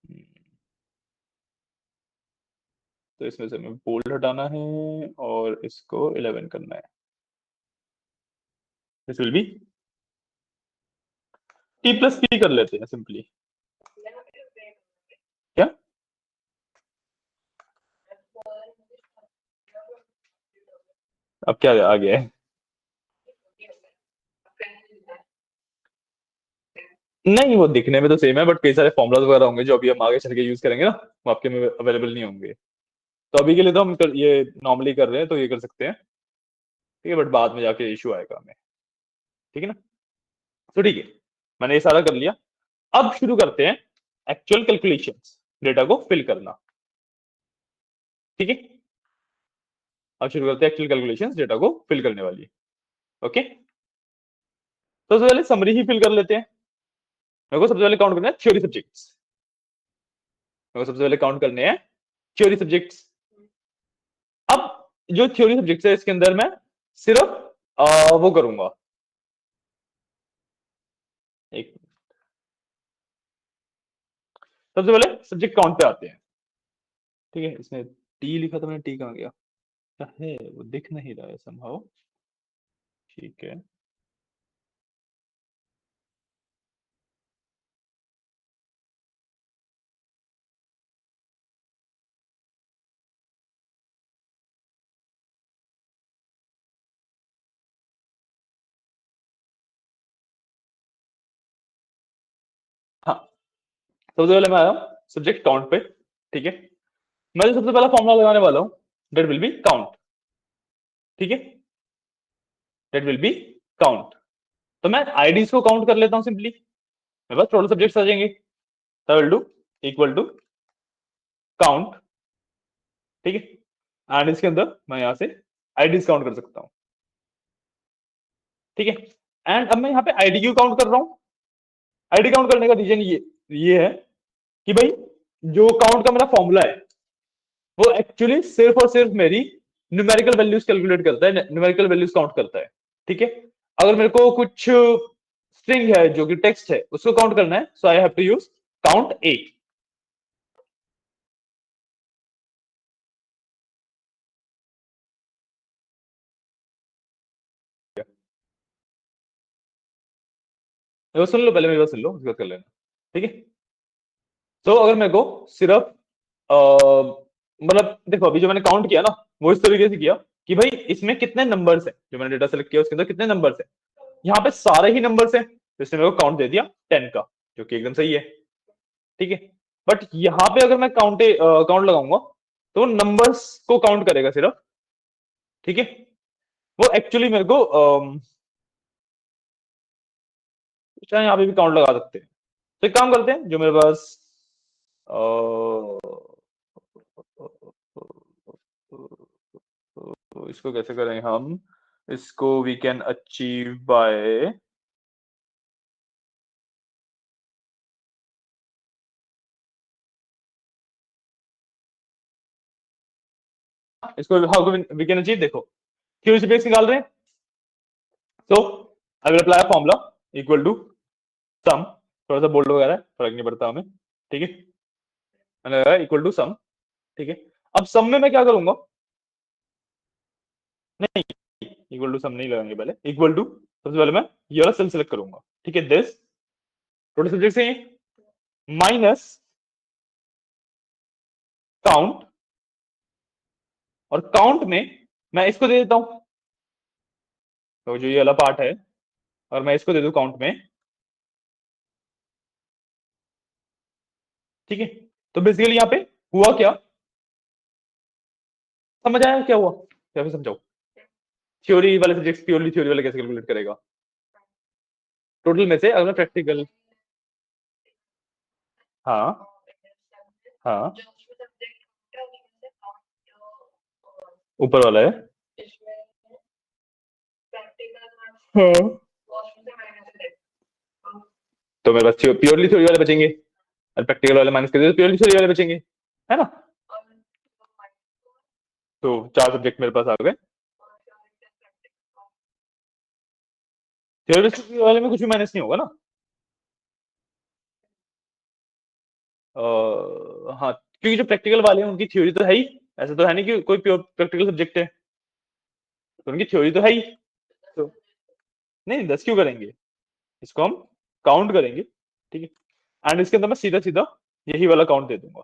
हम्म, तो इसमें से हमें बोल्ड हटाना है और इसको 11 करना है। This will be T plus P कर लेते हैं सिंपली। क्या, अब क्या आ गया है। नहीं, वो दिखने में तो सेम है, बट कई सारे फॉर्मुलाज वगैरह होंगे जो अभी हम आगे चल के यूज करेंगे ना, वो आपके में अवेलेबल नहीं होंगे। तो अभी के लिए तो हम ये नॉर्मली कर रहे हैं, तो ये कर सकते हैं। ठीक है, बट बाद में जाके इशू आएगा हमें। ठीक है ना, तो ठीक है, मैंने ये सारा कर लिया। अब शुरू करते हैं एक्चुअल कैलकुलेशंस, डेटा को फिल करना। ठीक है, अब शुरू करते हैं एक्चुअल कैलकुलेशंस, डेटा को फिल करने वाली। ओके, तो सबसे पहले समरी ही फिल कर लेते हैं। मेरे को सबसे पहले काउंट करना है थ्योरी सब्जेक्ट्स। मेरे को सबसे पहले काउंट करने हैं थ्योरी सब्जेक्ट्स। अब जो थ्योरी सब्जेक्ट्स है इसके अंदर मैं सिर्फ वो करूंगा, एक, सबसे पहले सब्जेक्ट काउंट पे आते हैं। ठीक है, इसमें टी लिखा था मैंने, टी कहाँ गया, क्या है वो दिख नहीं रहा है समहाउ। ठीक है। हाँ, सबसे पहले मैं आया सब्जेक्ट काउंट पे। ठीक है, मैं जो सबसे पहला फॉर्मूला लगाने वाला हूँ दैट विल बी काउंट। ठीक है, दैट विल बी काउंट। तो मैं आईडीज को काउंट कर लेता हूँ सिंपली, मेरे पास टोटल सब्जेक्ट्स आ जाएंगे। तो will do equal to count. ठीक है, एंड इसके अंदर मैं यहां से आईडीज काउंट कर सकता हूँ। ठीक है, एंड अब मैं यहाँ पे आईडी क्यों काउंट कर रहा हूँ? आईडी काउंट करने का रीजन ये है कि भाई जो काउंट का मेरा फॉर्मूला है वो एक्चुअली सिर्फ और सिर्फ मेरी न्यूमेरिकल वैल्यूज कैलकुलेट करता है, न्यूमेरिकल वैल्यूज काउंट करता है। ठीक है, अगर मेरे को कुछ स्ट्रिंग है जो कि टेक्स्ट है उसको काउंट करना है, so I have to use count A. सुन लो, पहले मेरी बात सुन लो, उसके बाद कर लेना। ठीक है, तो अगर मेरे को सिर्फ मतलब देखो अभी जो मैंने काउंट किया ना वो इस तरीके से किया कि भाई इसमें कितने नंबर्स हैं, जो मैंने डेटा सेलेक्ट किया उसके अंदर कितने नंबर्स हैं, यहाँ पे सारे ही नंबर्स हैं, तो इसने मेरे को काउंट दे दिया 10 का, जो कि एकदम सही है। ठीक है, बट यहाँ पे अगर मैं काउंट लगाऊंगा तो नंबर्स को काउंट करेगा सिर्फ। ठीक है, वो एक्चुअली मेरे को चाहे यहाँ पे भी काउंट लगा सकते हैं। तो एक काम करते हैं, जो मेरे पास तो इसको कैसे करें हम, इसको वी कैन अचीव बाय इसको हाउ वी कैन अचीव, देखो क्यू बेस निकाल रहे हैं, तो I will apply formula equal to sum, थोड़ा सा बोल्ड वगैरह है, फर्क नहीं पड़ता हमें। ठीक है, मैंने लगाया इक्वल टू सम। ठीक है, अब सम में मैं क्या करूंगा, नहीं इक्वल टू सम नहीं लगाएंगे, पहले इक्वल टू, सबसे पहले मैं ये वाला सेल सेलेक्ट करूंगा। ठीक है, दिस टोटल सब्जेक्ट से माइनस काउंट, और काउंट में मैं इसको दे देता हूं, तो जो ये वाला पार्ट है और मैं इसको दे दूं काउंट में। ठीक है, तो बेसिकली यहाँ पे हुआ क्या, समझ आया क्या हुआ, या फिर समझाओ? थ्योरी वाले सब्जेक्ट प्योरली थ्योरी वाले कैसे कैलकुलेट करेगा? टोटल में से अगर प्रैक्टिकल, हाँ हाँ, ऊपर वाला है, हाँ, तो मेरे पास प्योरली थ्योरी वाले बचेंगे, और प्रैक्टिकल वाले माइनस कर दिए तो प्योरली थ्योरी वाले बचेंगे, है ना? तो 4 सब्जेक्ट मेरे पास आ गए। थ्योरी वाले में कुछ भी माइनस नहीं होगा ना? हाँ, क्योंकि जो प्रैक्टिकल वाले हैं उनकी थ्योरी तो है ही, ऐसा तो है नहीं कि कोई प्योर प्रैक्टिकल सब्जेक्ट है, तो उनकी थ्योरी तो है ही। तो नहीं 10 क्यों करेंगे, इसको हम काउंट करेंगे। ठीक है, एंड इसके अंदर मैं सीधा सीधा यही वाला काउंट दे दूंगा।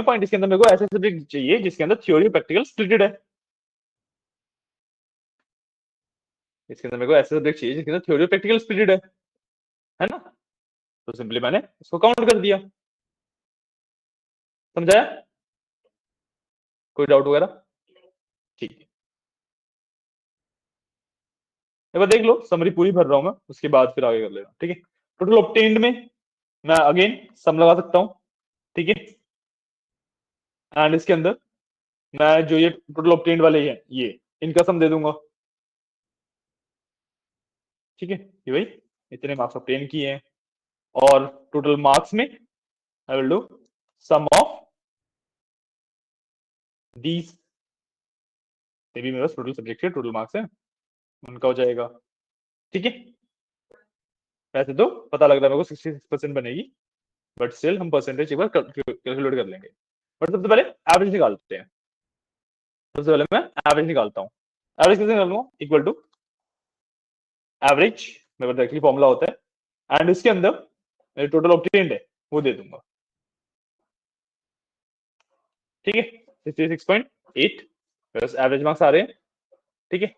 पॉइंट, इसके अंदर मेरे को ऐसा सब्जेक्ट चाहिए जिसके अंदर थ्योरी प्रैक्टिकल स्प्लिटेड है, इसके अंदर मेरे को ऐसा सब्जेक्ट चाहिए जिसके अंदर थ्योरी प्रैक्टिकल स्प्लिटेड है ना? तो सिंपली मैंने इसको काउंट कर दिया। समझाया? कोई डाउट वगैरह? ठीक है, एक बार देख लो, समरी पूरी भर रहा हूं मैं, उसके बाद फिर आगे कर लेना। ठीक है, टोटल ऑब्टेन्ड में मैं अगेन सम लगा सकता हूँ। ठीक है, एंड इसके अंदर मैं जो ये टोटल ऑब्टेन्ड वाले हैं ये इनका सम दे दूंगा। ठीक है, कि भाई इतने मार्क्स ऑब्टेन किए हैं, और टोटल मार्क्स में I will do sum of these, ये भी मेरे पास टोटल सब्जेक्ट के टोटल मार्क्स है, उनका हो जाएगा। ठीक है, वैसे तो पता लग रहा है मेरे को 66% बनेगी, बट स्टिल हम परसेंटेज एक बार कैलकुलेट कर लेंगे। बट सबसे पहले एवरेज निकालते हैं, सबसे पहले मैं एवरेज निकालता हूँ। एवरेज कैसे निकालूंगा? इक्वल टू एवरेज, मेरे पास डायरेक्टली फॉर्मूला होता है, एंड इसके अंदर मेरे टोटल ऑप्टेन्ड है वो दे दूंगा। ठीक है, 66.8 प्लस एवरेज मार्क्स आ रहे हैं। ठीक है,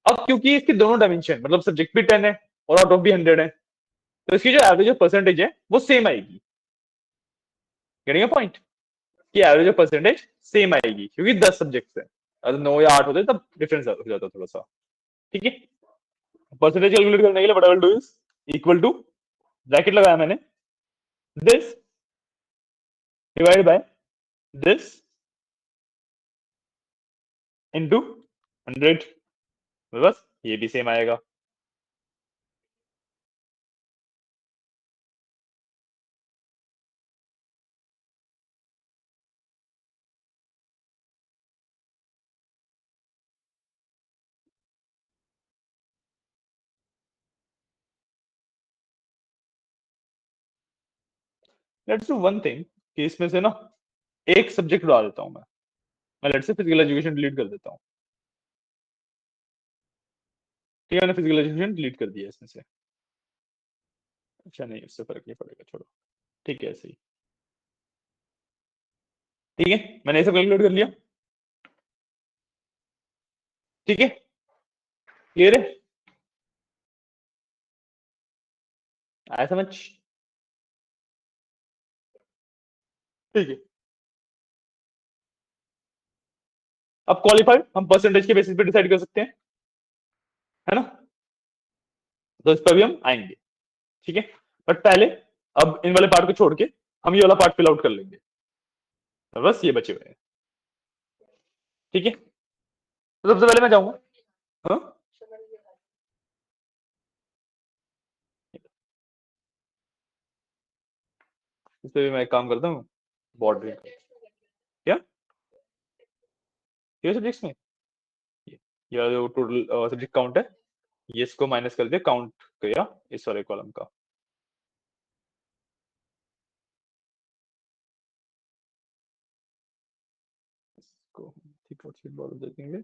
अब क्योंकि इसके दोनों डायमेंशन मतलब सब्जेक्ट भी 10 है और आउट ऑफ भी 100 है, तो इसकी जो एवरेज ऑफ परसेंटेज है वो सेम आएगी। Getting a point? कि एवरेज ऑफ परसेंटेज सेम आएगी क्योंकि 10 सब्जेक्ट्स है। अगर 9 या 8 होते तब डिफरेंस हो जाता थोड़ा सा। ठीक है, परसेंटेज कैलकुलेट करने के लिए what I will do is equal to, bracket लगाया मैंने, this divide by this into 100, बस ये भी सेम आएगा। लेट्स डू वन थिंग कि इसमें से ना एक सब्जेक्ट उड़ा देता हूं मैं let's say physical education delete कर देता हूं। ठीक है, मैंने फिजिकल एजुकेशन डिलीट कर दिया इसमें से। अच्छा नहीं, उससे फर्क नहीं पड़ेगा, छोड़ो। ठीक है, ऐसे ही। ठीक है, मैंने ये सब कैलकुलेट कर लिया। ठीक है, क्लियर है? आया समझ? ठीक है, अब क्वालिफाइड हम परसेंटेज के बेसिस पे डिसाइड कर सकते हैं, है ना? तो इस पर भी हम आएंगे। ठीक है, बट पहले अब इन वाले पार्ट को छोड़ के हम ये वाला पार्ट फिल आउट कर लेंगे, तो बस ये बचे हुए हैं। ठीक है, तो सबसे पहले मैं जाऊंगा। हाँ, इस पे भी मैं एक काम करता हूँ, बॉर्डरिंग। क्या ये सब्जेक्ट्स में ये जो टोटल सब्जेक्ट काउंट है, ये इसको माइनस कर दिया, काउंट किया इस वाले कॉलम का। इसको ठीक और सेट बॉर्डर दे देंगे,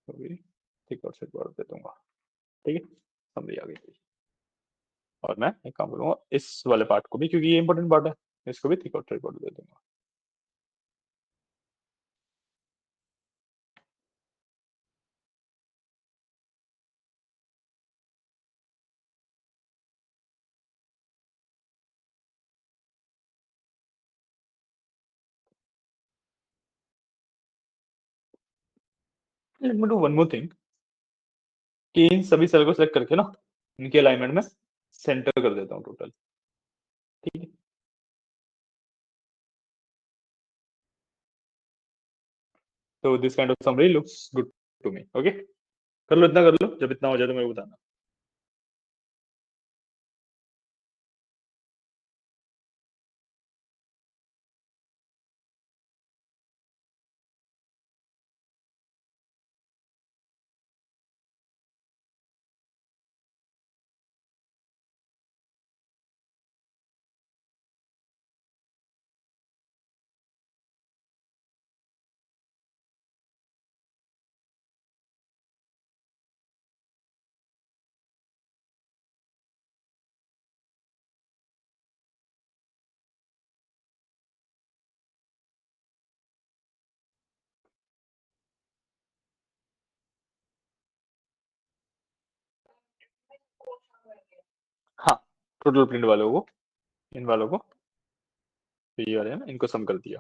तो भी ठीक और सेट बॉर्डर दे दूंगा। ठीक है, समझ आ गई। और मैं एक काम करूंगा इस वाले पार्ट को भी, क्योंकि ये इंपॉर्टेंट पार्ट है, इसको भी थिक और ट्राइपॉड दे दूंगा। Let me do one more thing कि इन सभी सेल को सेलेक्ट करके ना इनके अलाइनमेंट में सेंटर कर देता हूँ टोटल। ठीक है, तो this kind of summary looks good to me. Okay, कर लो, इतना कर लो, जब इतना हो जाए तो मेरे को बताना। हाँ, टोटल प्रिंट वालों को, इन वालों को, तो ये वाले हैं ना, इनको सम कर दिया।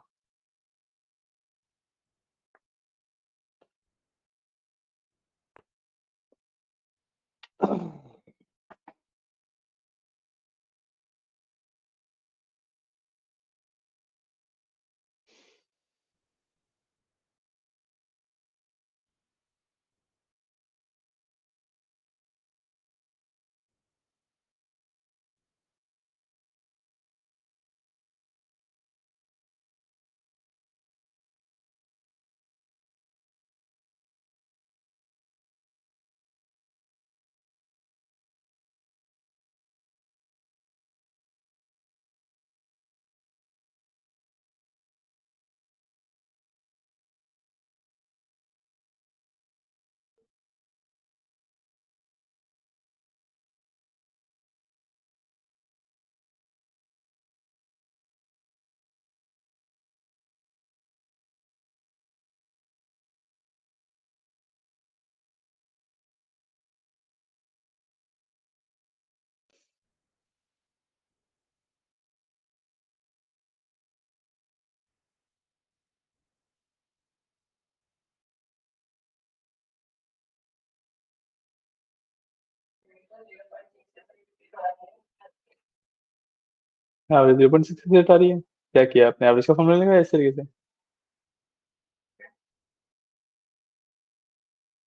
एवरेज 0.68 आ रही है। क्या किया आपने, एवरेज का फॉर्मूला लगाया इस तरीके से?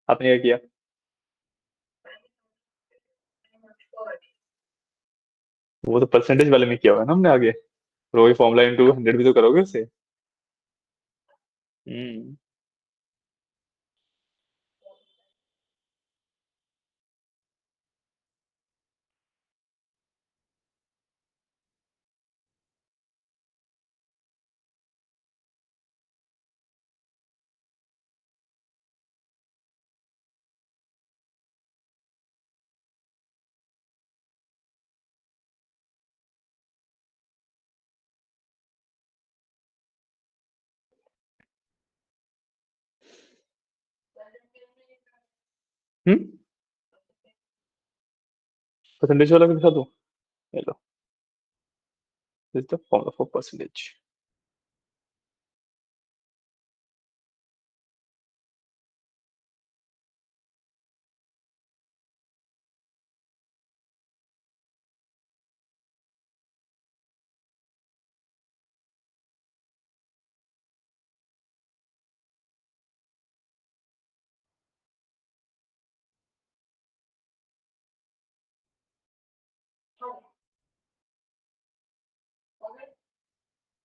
आपने क्या किया? वो तो परसेंटेज वाले में किया हुआ है ना हमने आगे। रो ही फॉर्मूला इंटू 100 भी तो करोगे उसे। हम्म। हम्म। परसेंटेज वाला भी दिखा दो। ये लो, this the formula for percentage.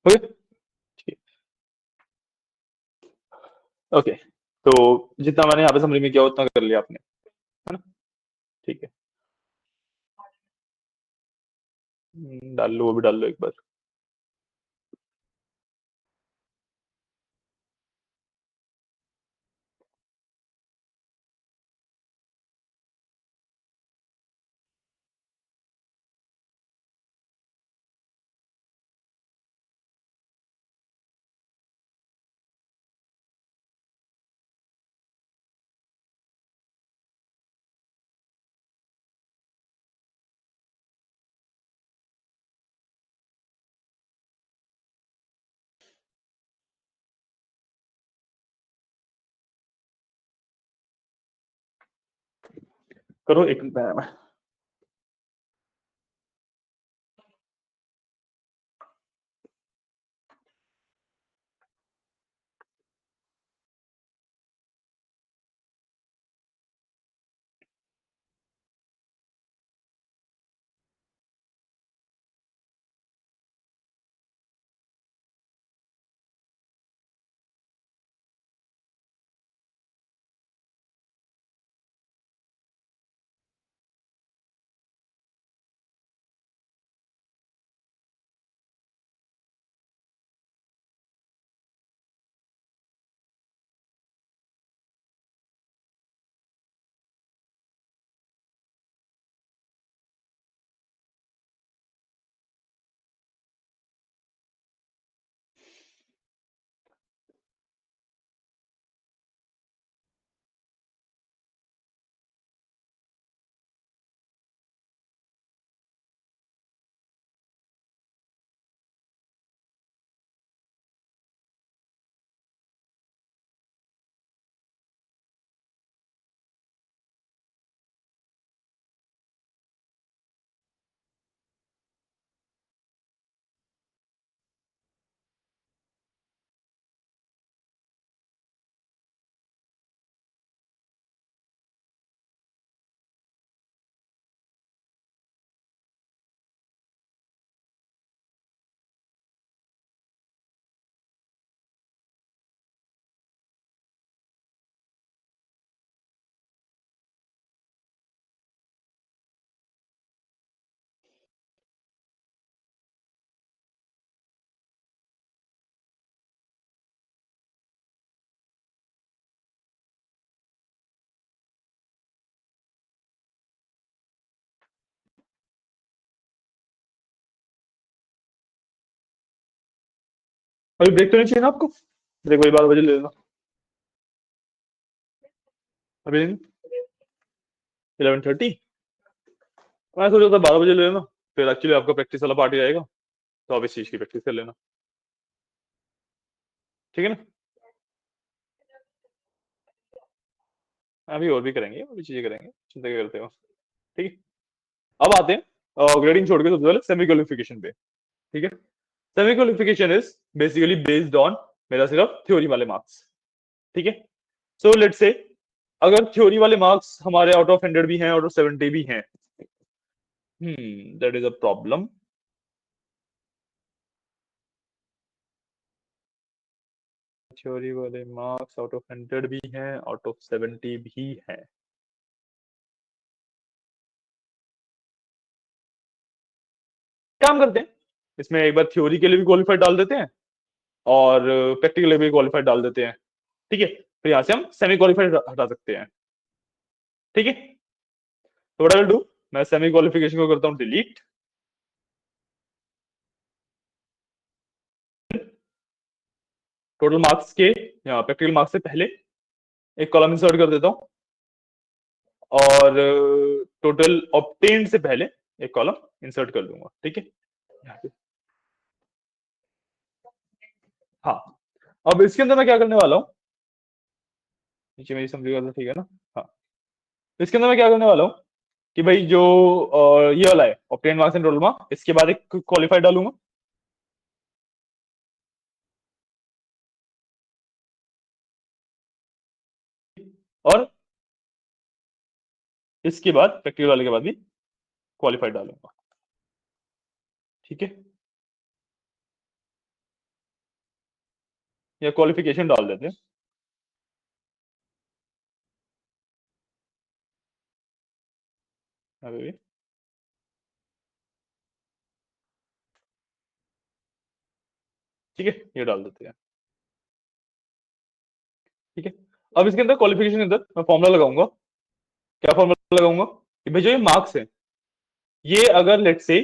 Okay. ठीक है। ओके, तो जितना मैंने यहाँ पे समरी में किया उतना कर लिया आपने, है ना? ठीक है। डाल लो, वो भी डाल लो एक बार। करो एक मिनट में। अभी ब्रेक तो नहीं चाहिए ना आपको? ब्रेक वही 12 बजे ले लेना। अभी 11:30। मैं सोचा था 12 बजे ले लेना, फिर एक्चुअली आपका प्रैक्टिस वाला पार्टी आएगा, तो आप इस चीज की प्रैक्टिस कर लेना। ठीक है ना? अभी और भी करेंगे, और भी चीजें करेंगे, चिंता क्या करते हो। ठीक है। अब आते हैं ग्रेडिंग छोड़ के सबसे पहले सेमी क्वालिफिकेशन पे। ठीक है। Semi qualification is basically based on मेरा सिर्फ थ्योरी वाले मार्क्स। ठीक है। सो लेट्स से अगर थ्योरी वाले मार्क्स हमारे आउट ऑफ 100 भी हैं, आउट ऑफ 70 भी हैं, that is a problem. Theory वाले मार्क्स आउट ऑफ 100 भी हैं, आउट ऑफ 70 भी हैं। काम करते हैं, इसमें एक बार थ्योरी के लिए भी क्वालिफाइड डाल देते हैं और प्रैक्टिकल के लिए भी क्वालिफाइड डाल देते हैं। ठीक है, फिर यहां से हम सेमी क्वालिफाइड हटा सकते हैं। ठीक है, तो व्हाट आई विल डू, मैं सेमी क्वालिफिकेशन को करता हूं डिलीट। टोटल मार्क्स के या प्रैक्टिकल मार्क्स से पहले एक कॉलम इंसर्ट कर देता हूं, और टोटल ऑब्टेन्ड से पहले एक कॉलम इंसर्ट कर दूंगा। ठीक है, यहाँ पे। हाँ, अब इसके अंदर मैं क्या करने वाला हूँ, नीचे मेरी समझ गया ठीक है ना। हाँ, इसके अंदर मैं क्या करने वाला हूँ कि भाई जो ये वाला है obtain marks and roll marks, इसके बाद एक क्वालिफाई डालूंगा, और इसके बाद प्रैक्टिकल वाले के बाद भी क्वालिफाई डालूंगा। ठीक है, या क्वालिफिकेशन डाल देते हैं अभी भी। ठीक है, ये डाल देते हैं। ठीक है, अब इसके अंदर क्वालिफिकेशन के अंदर मैं फॉर्मूला लगाऊंगा। क्या फॉर्मूला लगाऊंगा कि भाई जो ये मार्क्स है, ये अगर लेट से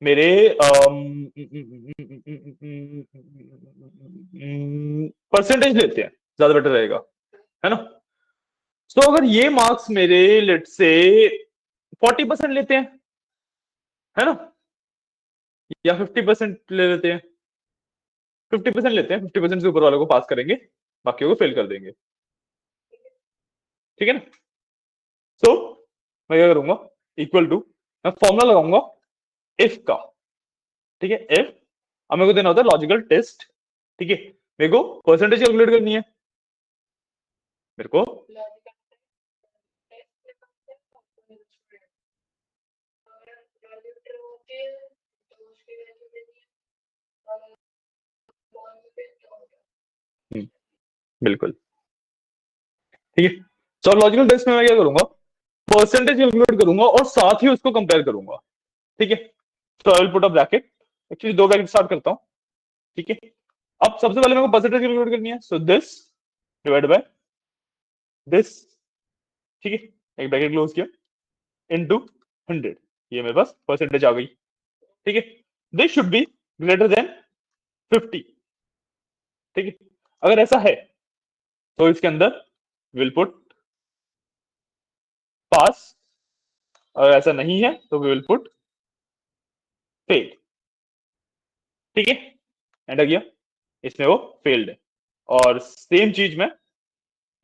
मेरे परसेंटेज लेते हैं, ज्यादा बेटर रहेगा, है ना। तो अगर ये मार्क्स मेरे लेट से 40% लेते हैं, है ना, या 50% ले लेते हैं, 50% लेते हैं, 50% से ऊपर वालों को पास करेंगे, बाकियों को फेल कर देंगे। ठीक है ना। सो मैं क्या करूंगा, इक्वल टू, मैं फॉर्मूला लगाऊंगा इफ का। ठीक है, इफ, अब मेरे को देना होता है लॉजिकल टेस्ट। ठीक है, मेरे को परसेंटेज कैलकुलेट करनी है, मेरे को बिल्कुल। ठीक है, सो लॉजिकल टेस्ट में मैं क्या करूंगा, परसेंटेज कैलकुलेट करूंगा और साथ ही उसको कंपेयर करूंगा। ठीक है, तो I will put a bracket, actually दो ब्रैकेट स्टार्ट करता हूं। ठीक है, अब सबसे पहले मेरे को परसेंटेज कैलकुलेट करनी है, so this divide by this. ठीक है, एक ब्रैकेट क्लोज किया, इनटू 100, ये मेरे पास परसेंटेज आ गई। ठीक है, this should be greater than 50। ठीक है, अगर ऐसा है तो इसके अंदर विल पुट पास, अगर ऐसा नहीं है तो वी विल पुट फेल। ठीक है, एंटर किया, इसमें वो फेल्ड है, और सेम चीज मैं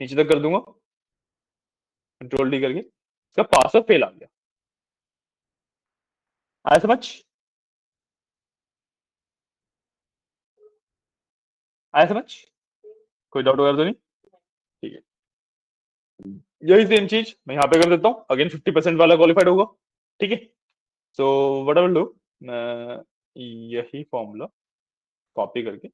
नीचे तक कर दूंगा, कंट्रोल डी करके, इसका पास और फेल आ गया। आया समझ, आया समझ, कोई डाउट वगैरह तो नहीं। ठीक है, यही सेम चीज मैं यहाँ पे कर देता हूँ, अगेन 50% वाला क्वालिफाइड होगा। ठीक है, so what I will do, मैं यही फॉर्मूला कॉपी करके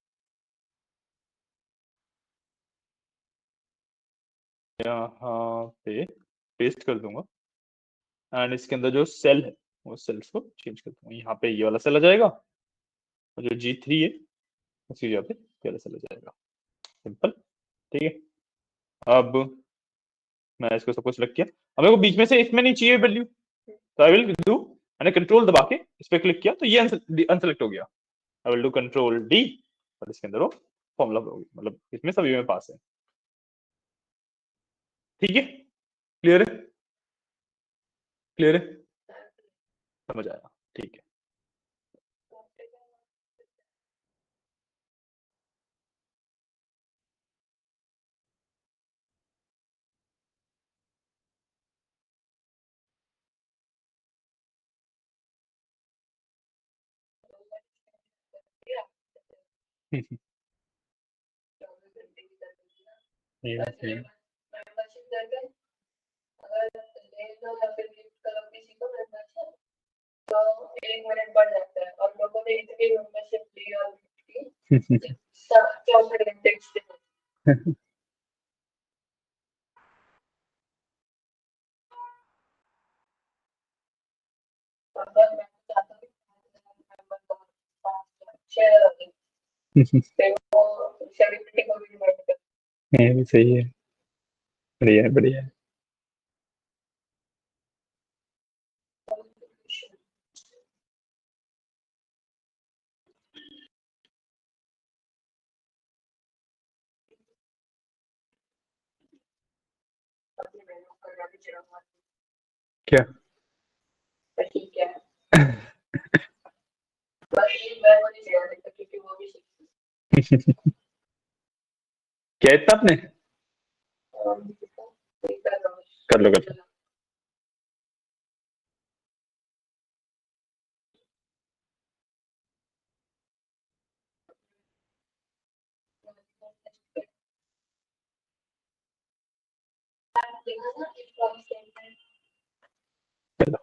यहाँ पे पेस्ट कर दूंगा, एंड इसके अंदर जो सेल है वो सेल्स को चेंज कर दूंगा, यहाँ पे ये वाला सेल आ जाएगा, और जो G3 है उसकी जगह पे ये वाला सेल आ जाएगा। सिंपल। ठीक है, अब मैं इसको सब कुछ सिलेक्ट किया, अब मेरे को बीच में से इसमें नहीं चाहिए वैल्यू, तो आई विल डू, मैंने कंट्रोल दबा के इस पे क्लिक किया तो ये अनसेलेक्ट हो गया। आई विल डू कंट्रोल डी, और इसके अंदर वो फॉर्मूला होगी, मतलब इसमें सभी में पास है। ठीक है, क्लियर है, क्लियर है, समझ आया। ठीक है, ये बात सही है। ये भी सही है। बढ़िया है, बढ़िया है। क्या? क्या इतना आपने? कर लो, कर लो। कर लो।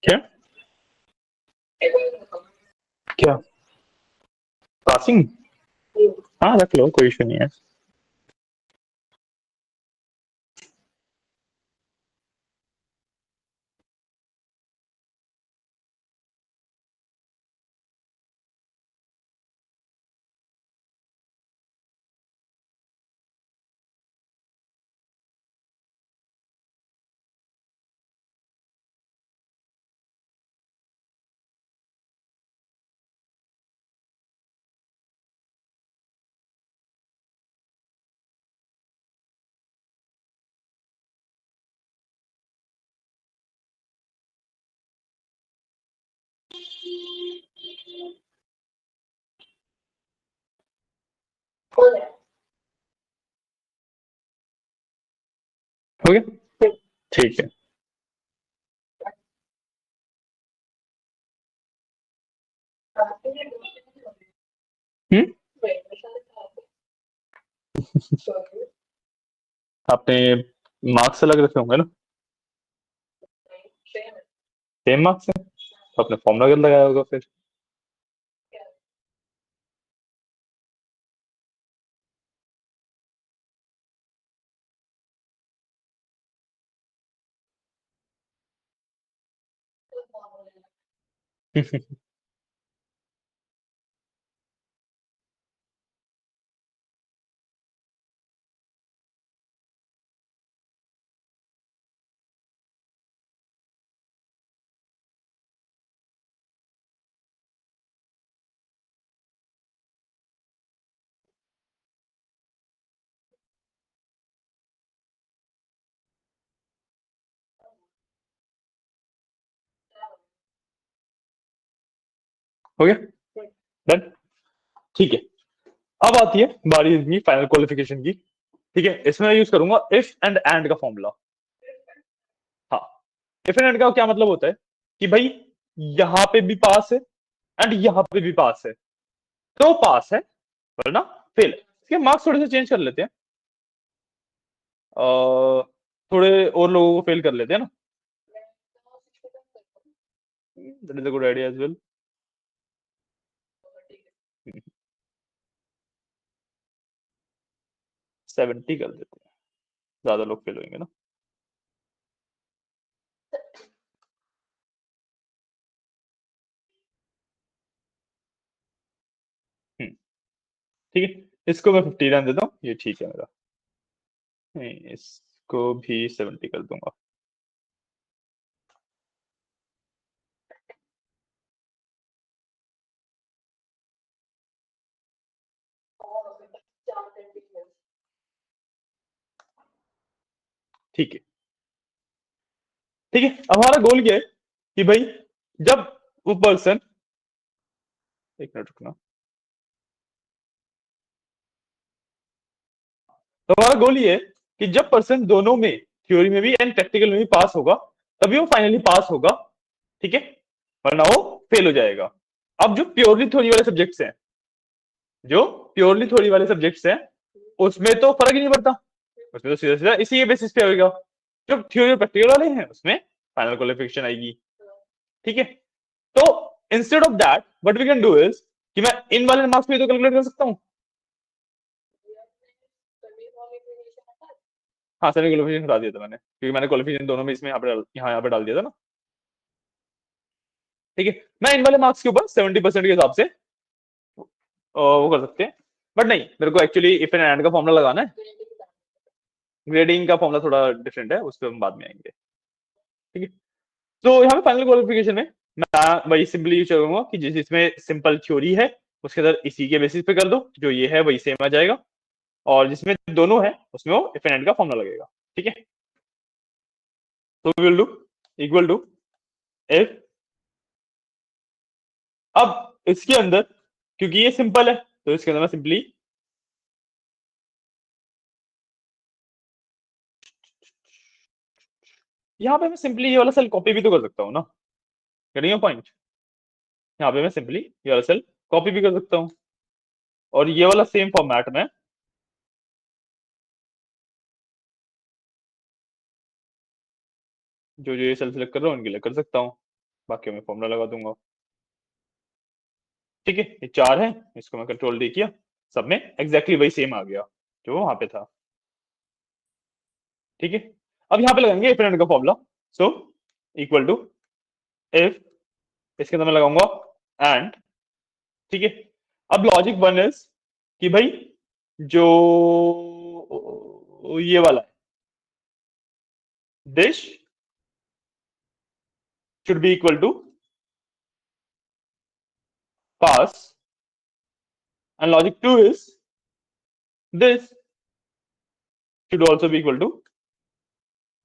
क्या क्या पासिंग? हाँ रख लो, कोई इशू नहीं है। हो गया, ठीक है। हम्म। आपने मार्क्स अलग रखे होंगे ना? सेम मार्क्स है तो आपने फॉर्मूला गलत लगाया होगा फिर। हो गया, डन। ठीक है, अब आती है बारी इनकी फाइनल क्वालिफिकेशन की। ठीक है, इसमें मैं यूज करूंगा इफ एंड का फॉर्मूला। हाँ, इफ एंड का क्या मतलब होता है कि भाई यहाँ पे भी पास है एंड यहाँ पे भी पास है, तो पास है, वरना फेल है। इसके मार्क्स थोड़े से चेंज कर लेते हैं, थोड़े और लोगों को फेल कर लेते हैं ना। That is a good idea as well. 70 कर देते हैं, ज्यादा लोग फेल होंगे ना। हम्म, ठीक है, इसको मैं 50 रन देता हूँ, ये ठीक है मेरा। इसको भी 70 कर दूंगा। ठीक है, ठीक है, अब हमारा गोल क्या है कि भाई जब वो पर्सन, एक मिनट रुकना, तो हमारा गोल ये है कि जब पर्सन दोनों में, थ्योरी में भी एंड प्रैक्टिकल में भी पास होगा, तभी वो फाइनली पास होगा। ठीक है, वरना वो फेल हो जाएगा। अब जो प्योरली थ्योरी वाले सब्जेक्ट्स हैं, जो प्योरली थ्योरी वाले सब्जेक्ट्स हैं, उसमें तो फर्क ही नहीं पड़ता, उसमें तो सीधा सीधा इसी के बेसिस पे होगा। जो थ्योरी और प्रैक्टिकल वाले हैं उसमें फाइनल क्वालिफिकेशन आएगी। ठीक है, तो instead of that what we can do is कि मैं इन वाले मार्क्स में तो कैलकुलेट कर सकता हूँ। हाँ, सेमी क्वालिफिकेशन हटा दिया था मैंने, क्योंकि मैंने क्वालिफिकेशन दोनों में इसमें यहाँ पे डाल दिया था ना। ठीक है, मैं इन वाले मार्क्स के ऊपर 70% के हिसाब से वो कर सकते हैं। बट नहीं, मेरे को एक्चुअली इफ एंड एंड का फॉर्मूला लगाना है। ग्रेडिंग का फॉर्मूला थोड़ा डिफरेंट है, उस पर हम बाद में आएंगे। ठीक है, तो यहाँ पे फाइनल क्वालिफिकेशन में मैं वही सिंपली यूज करूंगा कि जिसमें सिंपल थ्योरी है उसके अंदर इसी के बेसिस पे कर दो, जो ये है वही सेम आ जाएगा। और जिसमें दोनों है उसमें वो इफ एंड एंड का फॉर्मूला लगेगा। ठीक है, तो will do equal to if. अब इसके अंदर क्योंकि ये सिंपल है तो इसके अंदर मैं सिंपली यहाँ पे मैं सिंपली ये वाला सेल कॉपी भी तो कर सकता हूँ ना। गेटिंग पॉइंट, यहाँ पे मैं सिंपली ये वाला सेल कॉपी भी कर सकता हूँ और ये वाला सेम फॉर्मेट में जो जो ये सेल सेलेक्ट कर रहा हूँ उनके लिए कर सकता हूँ। बाकी मैं फॉर्मूला लगा दूंगा। ठीक है, ये 4 है, इसको मैं कंट्रोल डी किया, सब में एग्जैक्टली वही सेम आ गया जो वहां पे था। ठीक है, अब यहाँ पे लगाएंगे इफ एंड का formula. So equal to if, इसके अंदर मैं लगाऊंगा एंड। ठीक है, अब लॉजिक वन इज कि भाई जो ये वाला है, this should be equal to pass, and logic 2 is this should also be equal to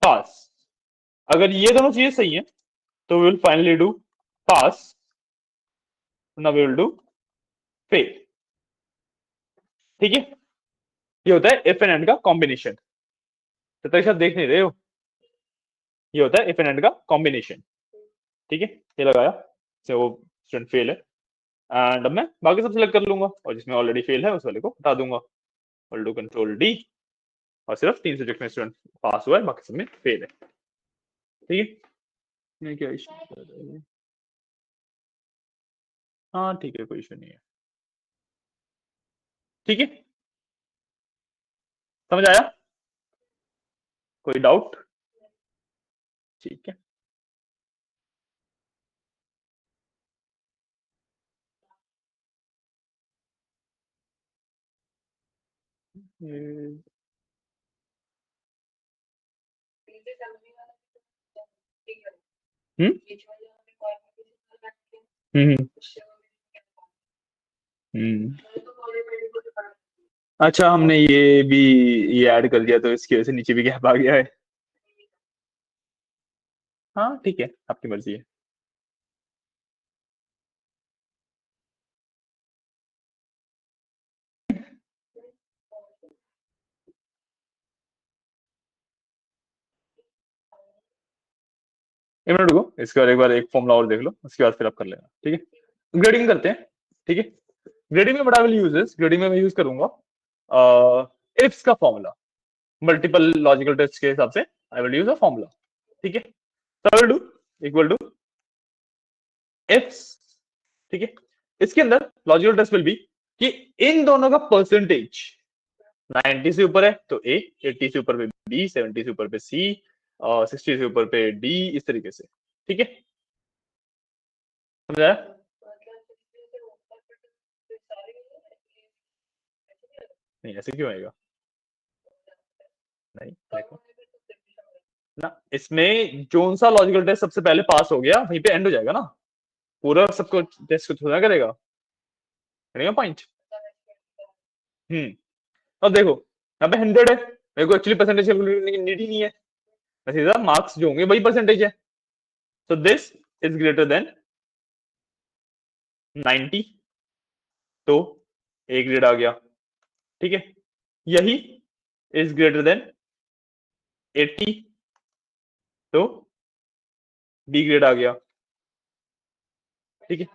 pass। अगर ये दोनों चीजें सही है तो we will finally do pass, now we will do fail। ठीक है, ये होता है इफ एंड एंड का कॉम्बिनेशन। तो तक शायद देख नहीं रहे हो, ये होता है इफ एंड एंड का कॉम्बिनेशन। ठीक है, ये लगाया से वो स्टूडेंट फेल है, एंड अब मैं बाकी सब सिलेक्ट कर लूंगा और जिसमें ऑलरेडी फेल है उस वाले को हटा दूंगा और डू कंट्रोल डी, और सिर्फ 3 सब्जेक्ट में स्टूडेंट पास हुआ है, बाकी सब में फेल है। ठीक है, ये क्या इशू? हाँ ठीक है, कोई इशू नहीं है। ठीक है, समझ आया? कोई डाउट? ठीक है, हम्म हम्म हम्म। अच्छा, हमने ये भी ये ऐड कर दिया तो इसकी वजह से नीचे भी गैप आ गया है। हाँ ठीक है, आपकी मर्जी है। एक मिनट रुको, इसके बाद एक बार एक फॉर्मूला और देख लो, उसके बाद फिर आप कर लेना। ठीक है, ग्रेडिंग करते हैं। ठीक है, ग्रेडिंग में बड़ा विल यूज इज, ग्रेडिंग में मैं यूज करूंगा इफ्स का फॉर्मूला। मल्टीपल लॉजिकल टेस्ट के हिसाब से I will use a formula. ठीक है, तो I will do equal to ifs. ठीक है, इसके अंदर लॉजिकल टेस्ट विल बी कि इन दोनों का परसेंटेज 90 से ऊपर है तो ए, 80 से ऊपर पे बी, 70 से ऊपर पे सी, और 60 से ऊपर पे डी, इस तरीके से। ठीक है, समझ आया? नहीं, ऐसे क्यों आएगा? नहीं देखो ना, इसमें जोन सा लॉजिकल टेस्ट सबसे पहले पास हो गया वहीं पे एंड हो जाएगा ना, पूरा सबको टेस्ट को थोड़ा करेगा, करेगा पॉइंट। अब देखो यहाँ पे 100 है, मेरे को एक्चुअली परसेंटेज कैलकुलेट करने की नीड ही नहीं है, मैं सीधा मार्क्स जो होंगे वही परसेंटेज है। So this is greater than 90, तो ए ग्रेड आ गया। ठीक है, यही इज ग्रेटर देन 80, तो बी ग्रेड आ गया। ठीक है,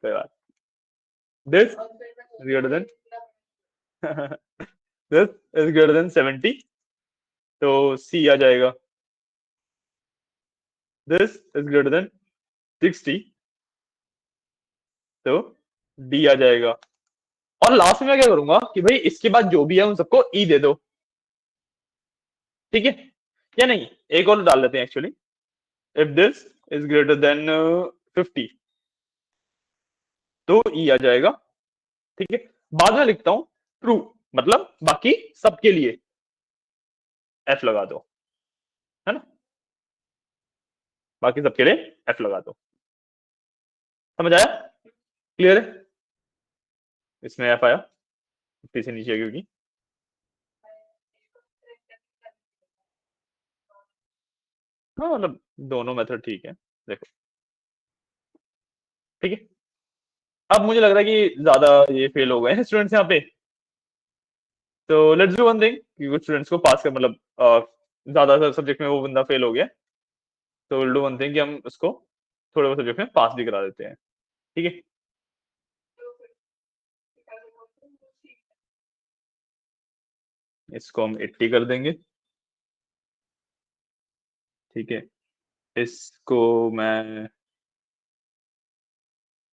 कोई बात, this is greater than this is greater than 70, तो सी आ जाएगा। दिस इज ग्रेटर देन 60, तो डी आ जाएगा। और लास्ट में मैं क्या करूंगा कि भाई इसके बाद जो भी है उन सबको ई दे दो। ठीक है, या नहीं, एक और डाल लेते हैं actually, if this is greater than 50, तो ई आ जाएगा। ठीक है, बाद में लिखता हूं ट्रू, मतलब बाकी सबके लिए एफ लगा दो, है ना, बाकी सबके लिए एफ लगा दो। समझ आया? क्लियर है? इसमें एफ आया, 50 से नीचे क्योंकि, हाँ मतलब दोनों मेथड ठीक है। देखो, ठीक है, अब मुझे लग रहा है कि ज्यादा ये फेल हो गए हैं स्टूडेंट्स यहाँ पे, तो लेट्स डू वन थिंग कि कुछ स्टूडेंट्स को पास कर, मतलब ज्यादा सब्जेक्ट में वो बंदा फेल हो गया, तो विल डू वन थिंग कि हम उसको थोड़े बहुत सब्जेक्ट में पास भी करा देते हैं। ठीक है, इसको हम 80 कर देंगे, ठीक है। इसको मैं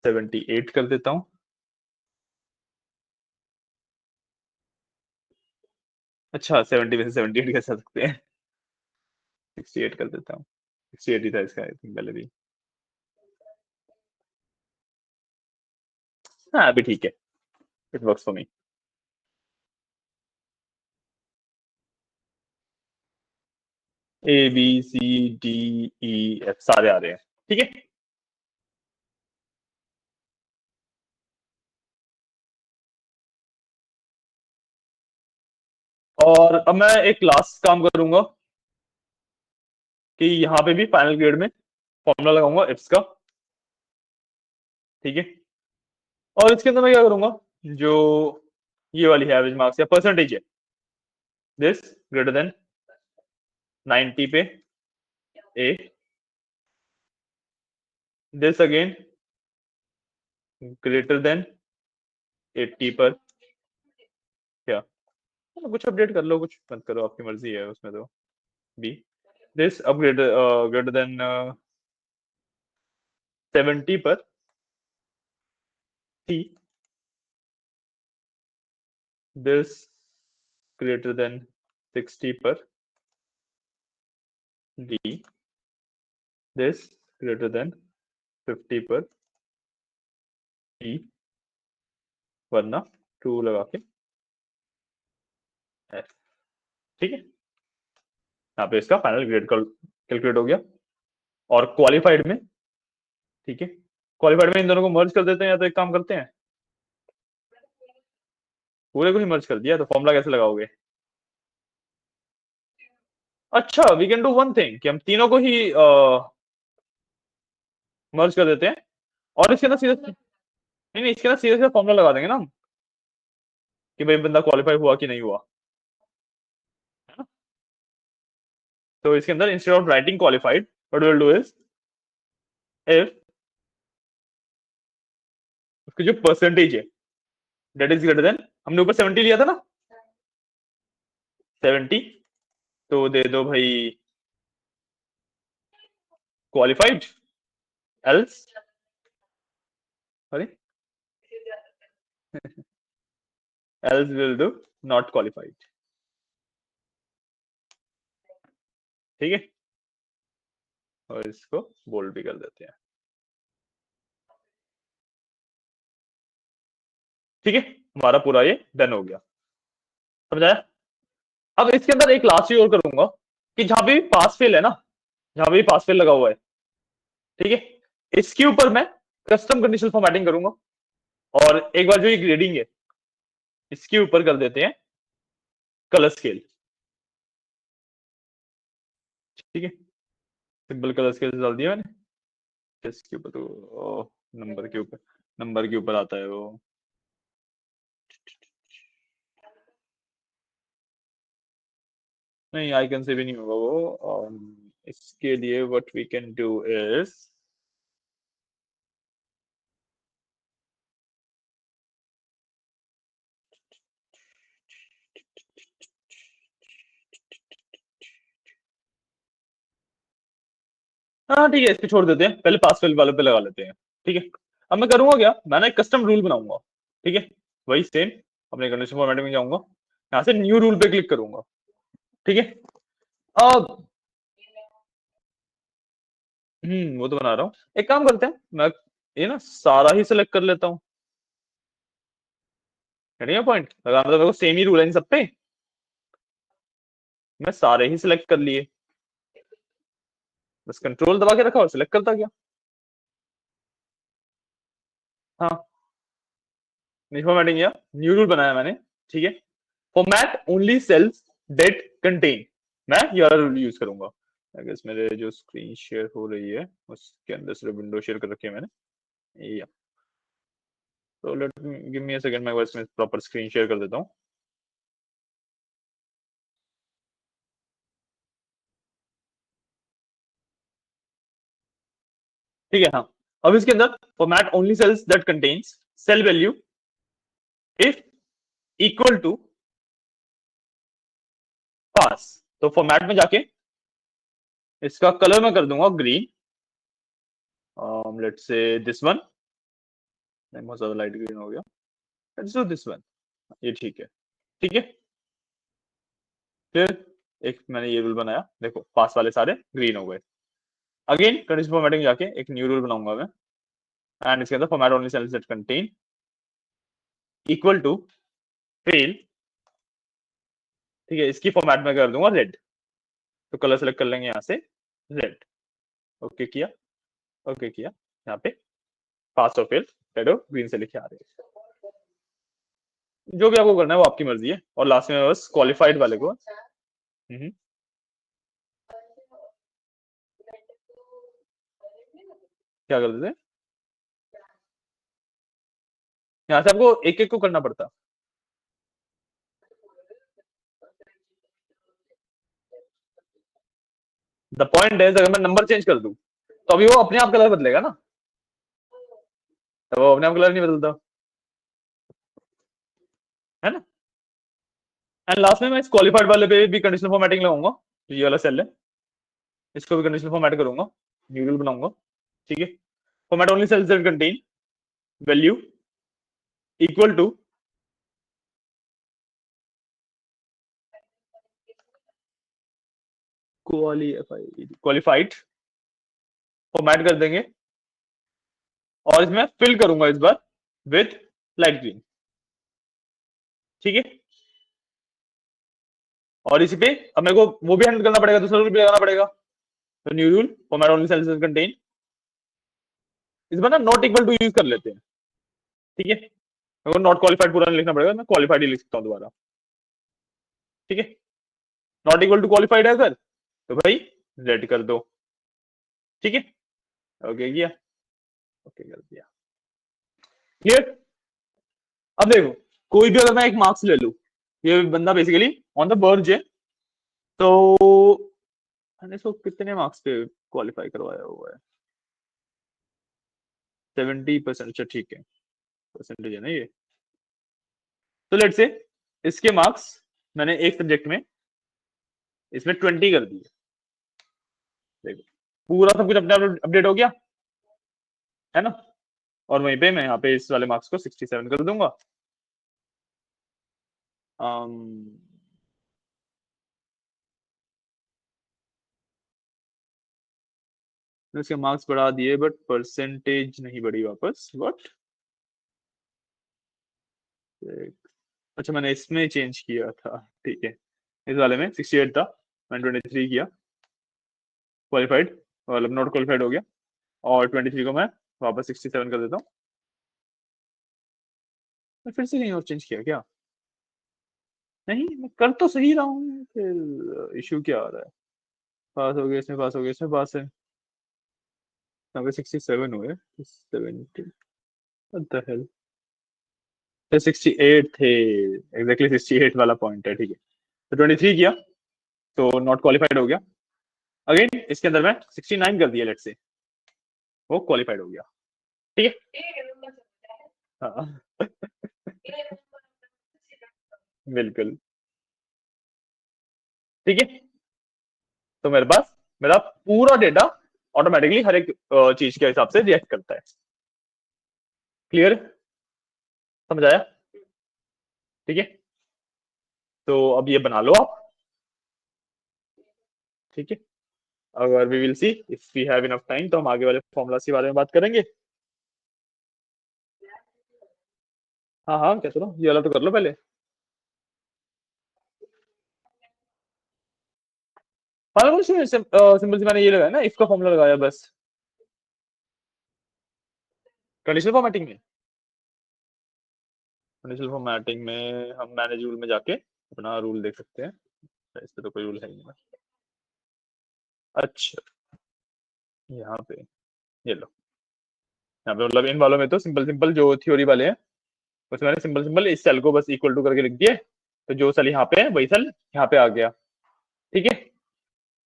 78 कर देता हूँ। अच्छा 70 में से 78 कैसे आ सकते हैं? 68 कर देता हूँ। 68 ही था इसका आई थिंक पहले भी। हाँ अभी ठीक है, it works for me. A B C D E F सारे आ रहे हैं, ठीक है। और अब मैं एक लास्ट काम करूंगा कि यहाँ पे भी फाइनल ग्रेड में फॉर्मूला लगाऊंगा इफ्स का, ठीक है। और इसके अंदर मैं क्या करूंगा, जो ये वाली है एवरेज मार्क्स या परसेंटेज है, दिस ग्रेटर देन 90 पे ए, दिस अगेन ग्रेटर देन 80 पर क्या, कुछ अपडेट कर लो कुछ मत करो, आपकी मर्जी है उसमें तो। Be this upgrade greater than 70 पर सी, दिस ग्रेटर देन 60 पर डी, दिस ग्रेटर देन 50 पर ई, वरना ट्रू लगा के एफ, ठीक है। यहाँ पे इसका फाइनल ग्रेड कैलकुलेट हो गया। और क्वालिफाइड में, ठीक है, क्वालिफाइड में इन दोनों को मर्ज कर देते हैं, या तो एक काम करते हैं पूरे को ही मर्ज कर दिया, तो फॉर्मूला कैसे लगाओगे? अच्छा we can do one thing कि हम तीनों को ही मर्ज कर देते हैं, और इसके अंदर सीधे नहीं नहीं इसके अंदर सीधे सीधे फॉर्मूला लगा देंगे ना हम, कि भाई बंदा क्वालिफाई हुआ कि नहीं हुआ, है ना। तो इसके अंदर instead of writing qualified what will do is, if उसकी जो परसेंटेज है दैट इज ग्रेटर देन, हमने ऊपर 70 लिया था ना, 70, तो दे दो भाई क्वालिफाइड, एल्स, अरे else will do not qualified, ठीक है। और इसको बोल्ड भी कर देते हैं, ठीक है। हमारा पूरा ये डन हो गया, समझाया। अब इसके अंदर एक लास्ट चीज और करूंगा कि जहां भी पास फेल है ना, जहां भी पास फेल लगा हुआ है, ठीक है, इसके ऊपर मैं कस्टम कंडीशनल फॉर्मेटिंग करूंगा। और एक बार जो ये ग्रेडिंग है इसके ऊपर कर देते हैं कलर स्केल, ठीक है। सिंपल कलर स्केल डाल दिया मैंने इसके ऊपर, तो नंबर के ऊपर, नंबर के ऊपर आता है वो। नहीं आइकन से भी नहीं होगा वो, इसके लिए what we can do is, हाँ ठीक है इस पे छोड़ देते हैं, पहले पास फेल वालों पे लगा लेते हैं, ठीक है। अब मैं करूंगा क्या, मैंने एक कस्टम रूल बनाऊंगा, ठीक है। वही सेम अपने कंडीशन फॉर्मेटिंग में जाऊंगा, यहाँ से न्यू रूल पे क्लिक करूंगा, ठीक है। अब वो तो बना रहा हूँ, एक काम करते हैं, मैं ये ना सारा ही सिलेक्ट कर लेता हूँ, पॉइंट लगाना तो मेरे को सेम ही रूल है इन सब पे, मैं सारे ही सिलेक्ट कर लिए, बस कंट्रोल दबा के रखा और सिलेक्ट करता गया। हाँ फॉर्मेटिंग या न्यू रूल बनाया मैंने, ठीक है। Format only cells that contain, मैं ये वाला रूल यूज करूंगा। अगर मेरे जो स्क्रीन शेयर हो रही है उसके अंदर सिर्फ विंडो शेयर कर रखी है मैंने, या तो let give me a second, मैं इसमें प्रॉपर स्क्रीन शेयर कर देता हूँ। ठीक है, हाँ। अब इसके अंदर format only cells that contains cell value if equal to pass. तो फॉर्मेट में जाके इसका कलर मैं कर दूंगा green, let's say this one, बहुत ज्यादा लाइट ग्रीन हो गया, लेट्स डू दिस वन, ये ठीक है, ठीक है। फिर एक मैंने ये रूल बनाया, देखो पास वाले सारे ग्रीन हो गए। अगेन कंडीशन फॉर्मेटिंग जाके एक न्यू रूल बनाऊंगा मैं, एंड इसके अंदर format only cells that contain equal to fail, ठीक है। इसकी फॉर्मेट में कर दूंगा रेड, तो कलर सेलेक्ट कर लेंगे यहाँ से रेड, ओके किया, ओके किया, यहाँ पे पास और फेल रेड और ग्रीन से लिखे आ रहे हैं। जो भी आपको करना है वो आपकी मर्जी है। और लास्ट में बस क्वालिफाइड वाले को क्या कर देते, यहाँ से आपको एक एक को करना पड़ता। द पॉइंट है अगर मैं नंबर चेंज कर दूं तो अभी वो अपने आप कलर बदलेगा ना, तो वो अपने आप कलर नहीं बदलता है ना। एंड लास्ट में मैं इस क्वालिफाइड वाले पे भी कंडीशनल फॉर्मेटिंग लगाऊंगा, ये वाला सेल है, इसको भी कंडीशनल फॉर्मेट करूंगा, न्यू रूल बनाऊंगा, ठीक है। Format only cells that contain value equal to qualified, format कर देंगे और इसमें फिल करूंगा इस बार विथ लाइट ग्रीन, ठीक है। और इसी पे अब मेरे को वो भी हैंडल करना पड़ेगा, दूसरा रूल भी लगाना पड़ेगा। तो new rule format only cells that contain, इस बार ना नॉट इक्वल टू यूज कर लेते हैं, ठीक है। मेरे को नॉट क्वालिफाइड पूरा नहीं लिखना पड़ेगा, मैं क्वालिफाइड ही लिख सकता हूँ दोबारा, ठीक है। नॉट इक्वल टू क्वालिफाइड है अगर, तो भाई रेड कर दो, ठीक है। ओके किया, ओके कर दिया, क्लियर। अब देखो कोई भी अगर मैं एक मार्क्स ले लूं, ये बंदा बेसिकली ऑन द वर्ज है, तो मैंने इसको कितने मार्क्स पे क्वालिफाई करवाया हुआ है, 70%, अच्छा ठीक है, परसेंटेज है ना ये। तो लेट से इसके मार्क्स मैंने एक सब्जेक्ट में इसमें 20 कर दिए, देखो पूरा सब कुछ अपने आप अपडेट हो गया है ना। और वहीं पे मैं यहाँ पे इस वाले मार्क्स को 67 कर दूंगा। इसके मार्क्स बढ़ा दिए बट परसेंटेज नहीं बढ़ी वापस, व्हाट। अच्छा मैंने इसमें चेंज किया था, ठीक है। इस वाले में 68 था, मैंने 23 किया, क्वालिफाइड मतलब नॉट क्वालिफाइड हो गया, और 23 को मैं वापस 67 कर देता हूँ। मैं फिर से कहीं और चेंज किया क्या, नहीं मैं कर तो सही रहा हूँ, फिर इशू क्या आ रहा है। पास हो गया इसमें, पास हो गया इसमें, पास है, यहाँ पे 67 हुए, 70 व्हाट द हेल, 68 थे, एग्जैक्टली 68 वाला पॉइंट है, ठीक है। तो 23 किया तो नॉट क्वालिफाइड हो गया। अगेन इसके अंदर मैं 69 कर दिया, लेट्स से वो क्वालिफाइड हो गया, ठीक है। हाँ बिल्कुल, ठीक है। तो मेरे पास मेरा पूरा डेटा ऑटोमेटिकली हर एक चीज के हिसाब से रिएक्ट करता है, क्लियर, समझ आया, ठीक है। तो अब ये बना लो आप, ठीक है। अगर we will see if we have enough time तो हम आगे वाले फॉर्मूलास के बारे में बात करेंगे। हाँ हाँ क्या चलो ये वाला तो कर लो पहले। हाँ कुछ सिंपल सी मैंने ये लगाया ना, इफ का फॉर्मूला लगाया बस, कंडीशनल फॉर्मेटिंग में, कंडीशनल फॉर्मेटिंग में हम मैनेज रूल में जाके अपना रूल देख सकते हैं, इस पे तो कोई रूल है नहीं। अच्छा यहाँ पे ये लो, यहाँ पे मतलब इन वालों में तो सिंपल सिंपल जो थ्योरी वाले हैं उसमें मैंने सिंपल सिंपल इस सेल को बस इक्वल टू करके लिख दिए, तो जो सेल यहाँ पे है वही सेल यहाँ पे आ गया, ठीक है।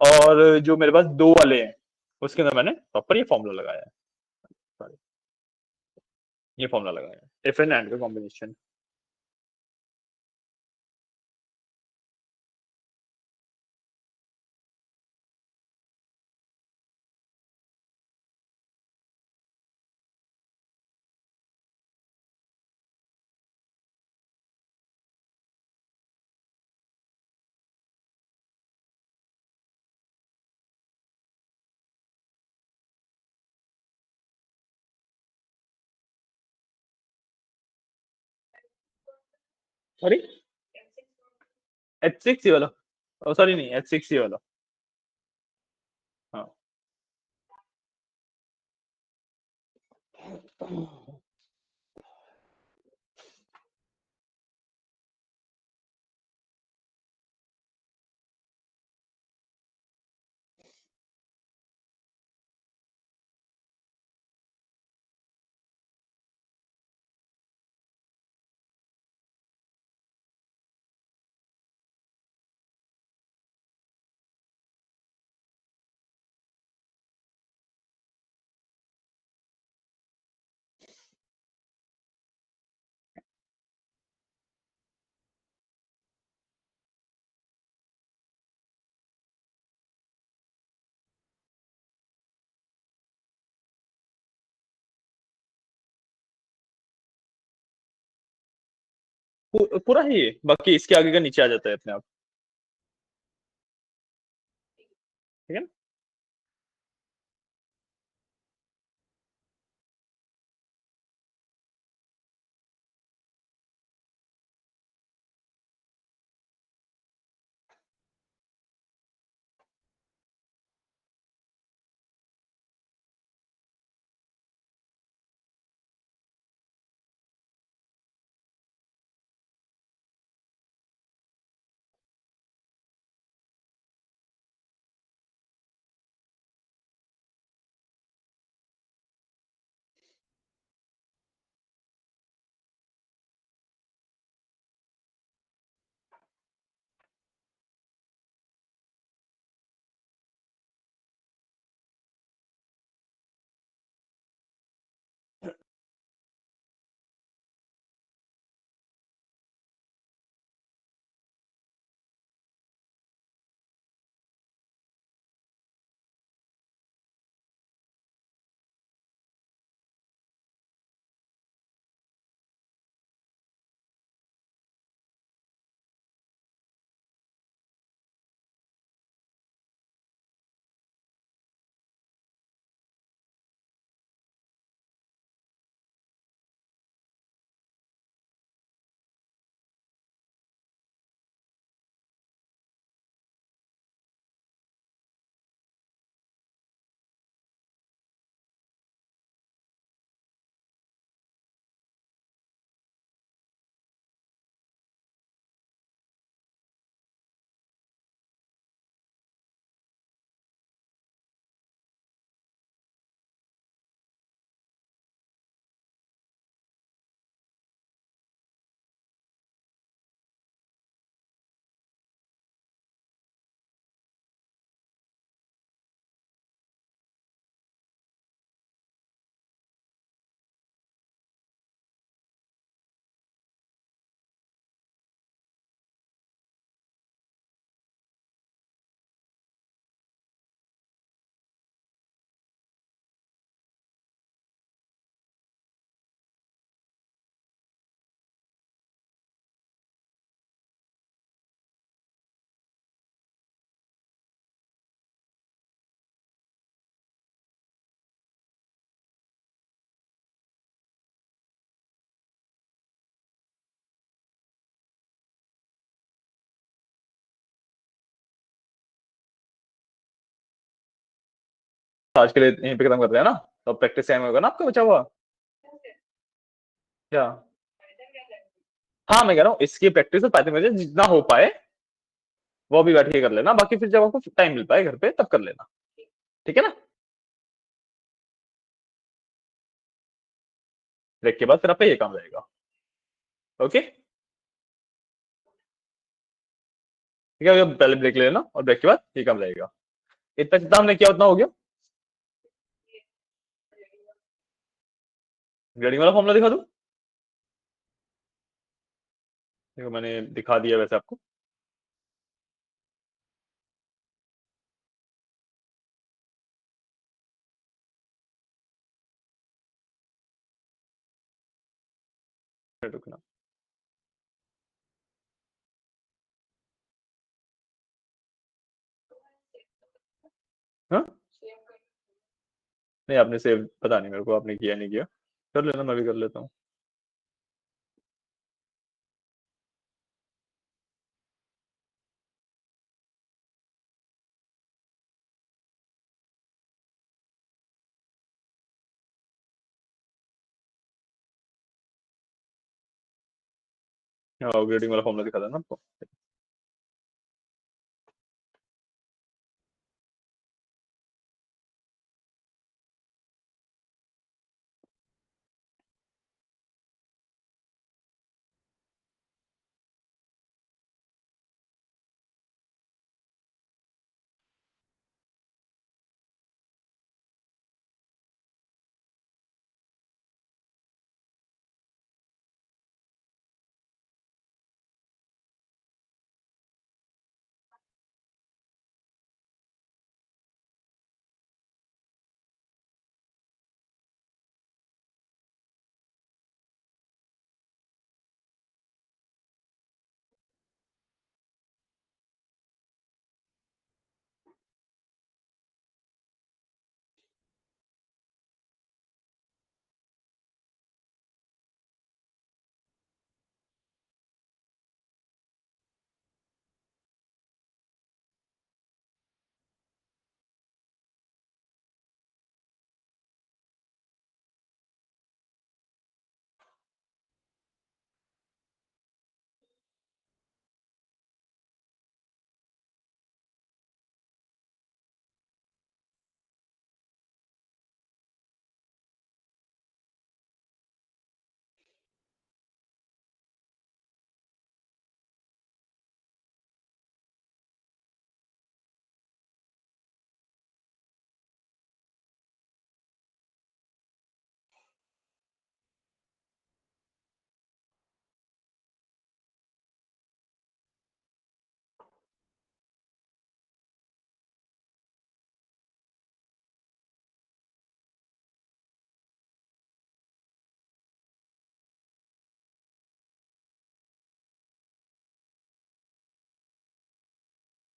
और जो मेरे पास दो वाले हैं उसके अंदर मैंने प्रॉपर ये फॉर्मूला लगाया है, सॉरी ये फॉर्मूला लगाया है इफ एंड एंड का कॉम्बिनेशन। सॉरी H6 ये वाला, सॉरी नहीं H6 ये वाला। हाँ पूरा है ये, बाकी इसके आगे का नीचे आ जाता है अपने आप, ठीक है ना। आज के लिए यहीं पे खत्म करते हैं ना, तो प्रैक्टिस टाइम होगा ना आपका बचा हुआ। क्या? हाँ मैं कह रहा हूँ इसकी प्रैक्टिस और पाइथन में जितना हो पाए वो अभी बैठ के कर लेना, बाकी फिर जब आपको टाइम मिल पाए घर पे तब कर लेना, ठीक है ना। ब्रेक के बाद फिर आपका ये काम रहेगा। ओके ठीक है, पहले ब्रेक ले लेना और ब्रेक के बाद ये काम रहेगा। इतना जितना हमने किया उतना हो गया। ग्रेडिंग वाला फॉर्मूला दिखा दूं? देखो मैंने दिखा दिया वैसे आपको। रुकना। हाँ नहीं आपने सेव पता नहीं मेरे को, आपने किया नहीं किया, कर लेना मैं भी कर लेता हूँ। हाँ ग्रेडिंग वाला फॉर्मूला दिखा था ना आपको।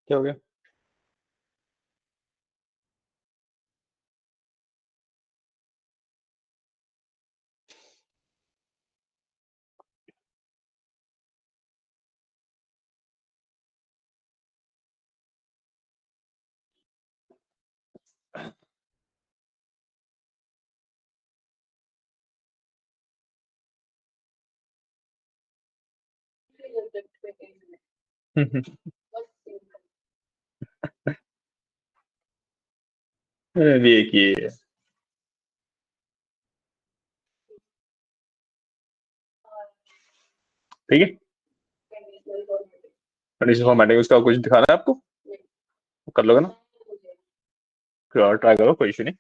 क्या हो गया? भी एक ही है। ठीक है, कंडीशन फॉर्मेटिंग उसका कुछ दिखाना है आपको, कर लोगे ना? ट्राई करो, कोई इशू नहीं।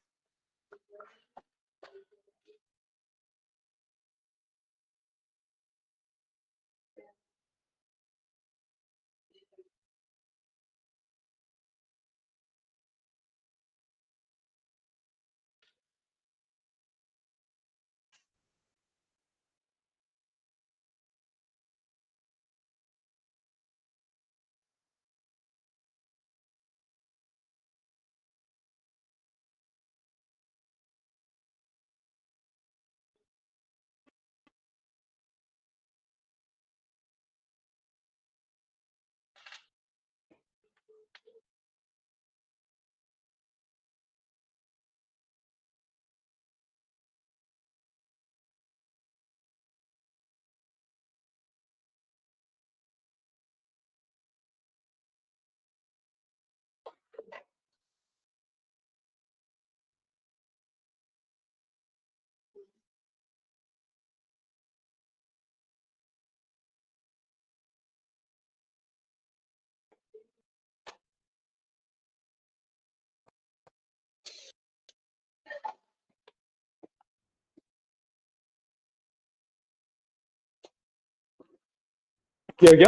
क्या क्या?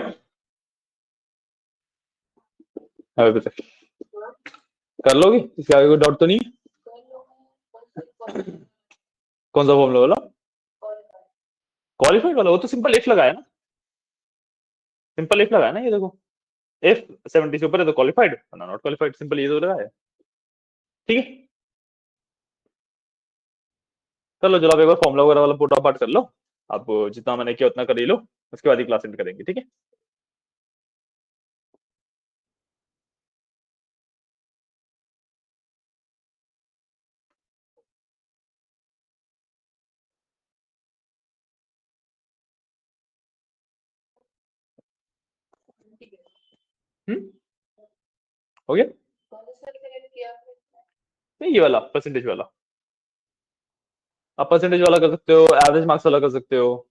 हाँ बता, कर लोगे, इसके आगे कोई डाउट तो नहीं है? कौन सा फॉर्मूला वाला? क्वालिफाइड वाला, वो तो सिंपल इफ लगाया ना। सिंपल इफ लगाया ना, ये देखो, इफ 70 से ऊपर है तो क्वालिफाइड, वरना नॉट क्वालिफाइड, सिंपल ये तो लगाया है। ठीक है, चलो जरा आप एक बार फॉर्मूला वगैरह वाला पुट पार्ट कर लो। आप जितना मैंने किया उतना कर ही लो, उसके बाद ही क्लास एंड करेंगे, ठीक है? हो गया? नहीं, ये वाला परसेंटेज वाला। आप परसेंटेज वाला कर सकते हो, एवरेज मार्क्स वाला कर सकते हो।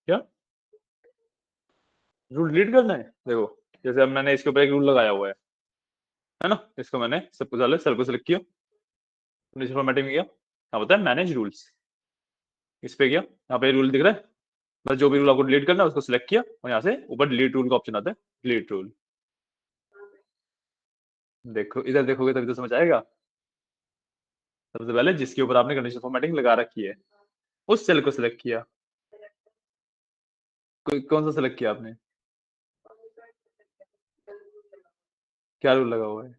क्या रूल डिलीट करना है? देखो, जैसे अब मैंने इसके ऊपर एक रूल लगाया हुआ है ना, इसको मैंने सब कुछ डाला, सेल को सिलेक्ट किया, नीचे फॉर्मेटिंग में गया, यहाँ बताया मैनेज रूल्स, इस पे गया, यहाँ पे रूल दिख रहा है, बस जो भी रूल आपको डिलीट करना है उसको सिलेक्ट किया और यहाँ से ऊपर डिलीट रूल का ऑप्शन आता है, डिलीट रूल। देखो इधर देखोगे तभी तो समझ आएगा। सबसे पहले जिसके ऊपर आपने कंडीशन फॉर्मेटिंग लगा रखी है उस सेल को सिलेक्ट किया। कौन सा सिलेक्ट किया आपने? क्या रूल लगा हुआ है?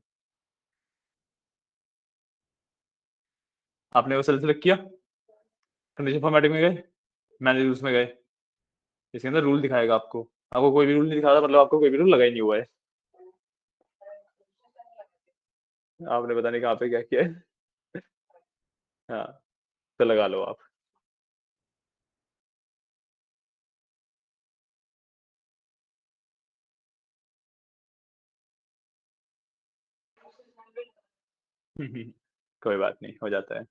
आपने वो सेल सिलेक्ट किया, कंडीशन फॉर्मेटिंग में गए, मैनेज रूल्स में गए, इसके अंदर रूल दिखाएगा आपको। आपको कोई भी रूल नहीं दिखा रहा, मतलब आपको कोई भी रूल लगा ही नहीं हुआ है। आपने पता नहीं कहाँ पे क्या किया है। हाँ, तो लगा लो आप। कोई बात नहीं, हो जाता है।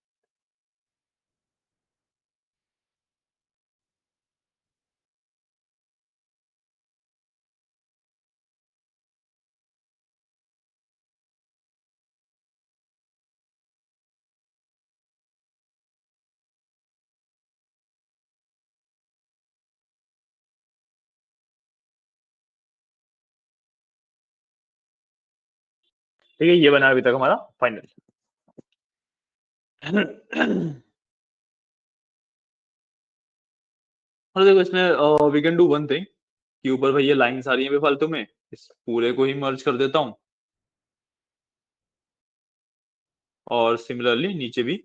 ठीक है, ये बना अभी तक हमारा फाइनल। और देखो इसमें we can do one thing कि ऊपर भाई ये लाइंस आ रही है बेफालतू में, इस पूरे को ही मर्ज कर देता हूँ और सिमिलरली नीचे भी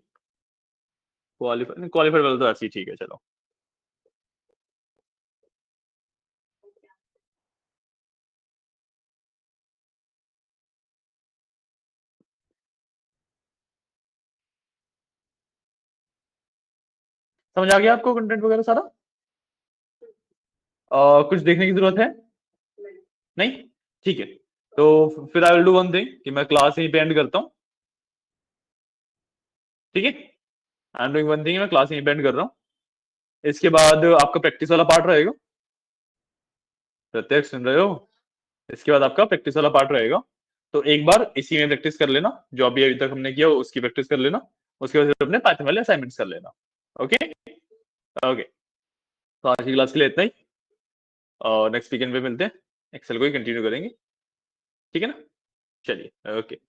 क्वालिफाई क्वालिफाइड वाला तो ऐसे ही ठीक है, चलो। समझ आ गया आपको कंटेंट वगैरह सारा? कुछ देखने की जरूरत है? नहीं? ठीक है, तो फिर आई विल डू वन थिंग कि मैं क्लास यहीं पे एंड करता हूँ। ठीक है, I am doing one thing, मैं क्लास यहीं पे एंड कर रहा हूँ। इसके बाद आपका प्रैक्टिस वाला पार्ट रहेगा। प्रत्येक सुन रहे हो? इसके बाद आपका प्रैक्टिस वाला पार्ट रहेगा, तो एक बार इसी में प्रैक्टिस कर लेना, जो अभी अभी तक हमने किया उसकी प्रैक्टिस कर लेना। उसके बाद फिर अपने पाइथन वाले असाइनमेंट्स कर लेना। ओके ओके, तो आज की क्लास के लिए इतना ही, और नेक्स्ट वीकेंड पे मिलते हैं, एक्सेल को ही कंटिन्यू करेंगे, ठीक है ना? चलिए, ओके।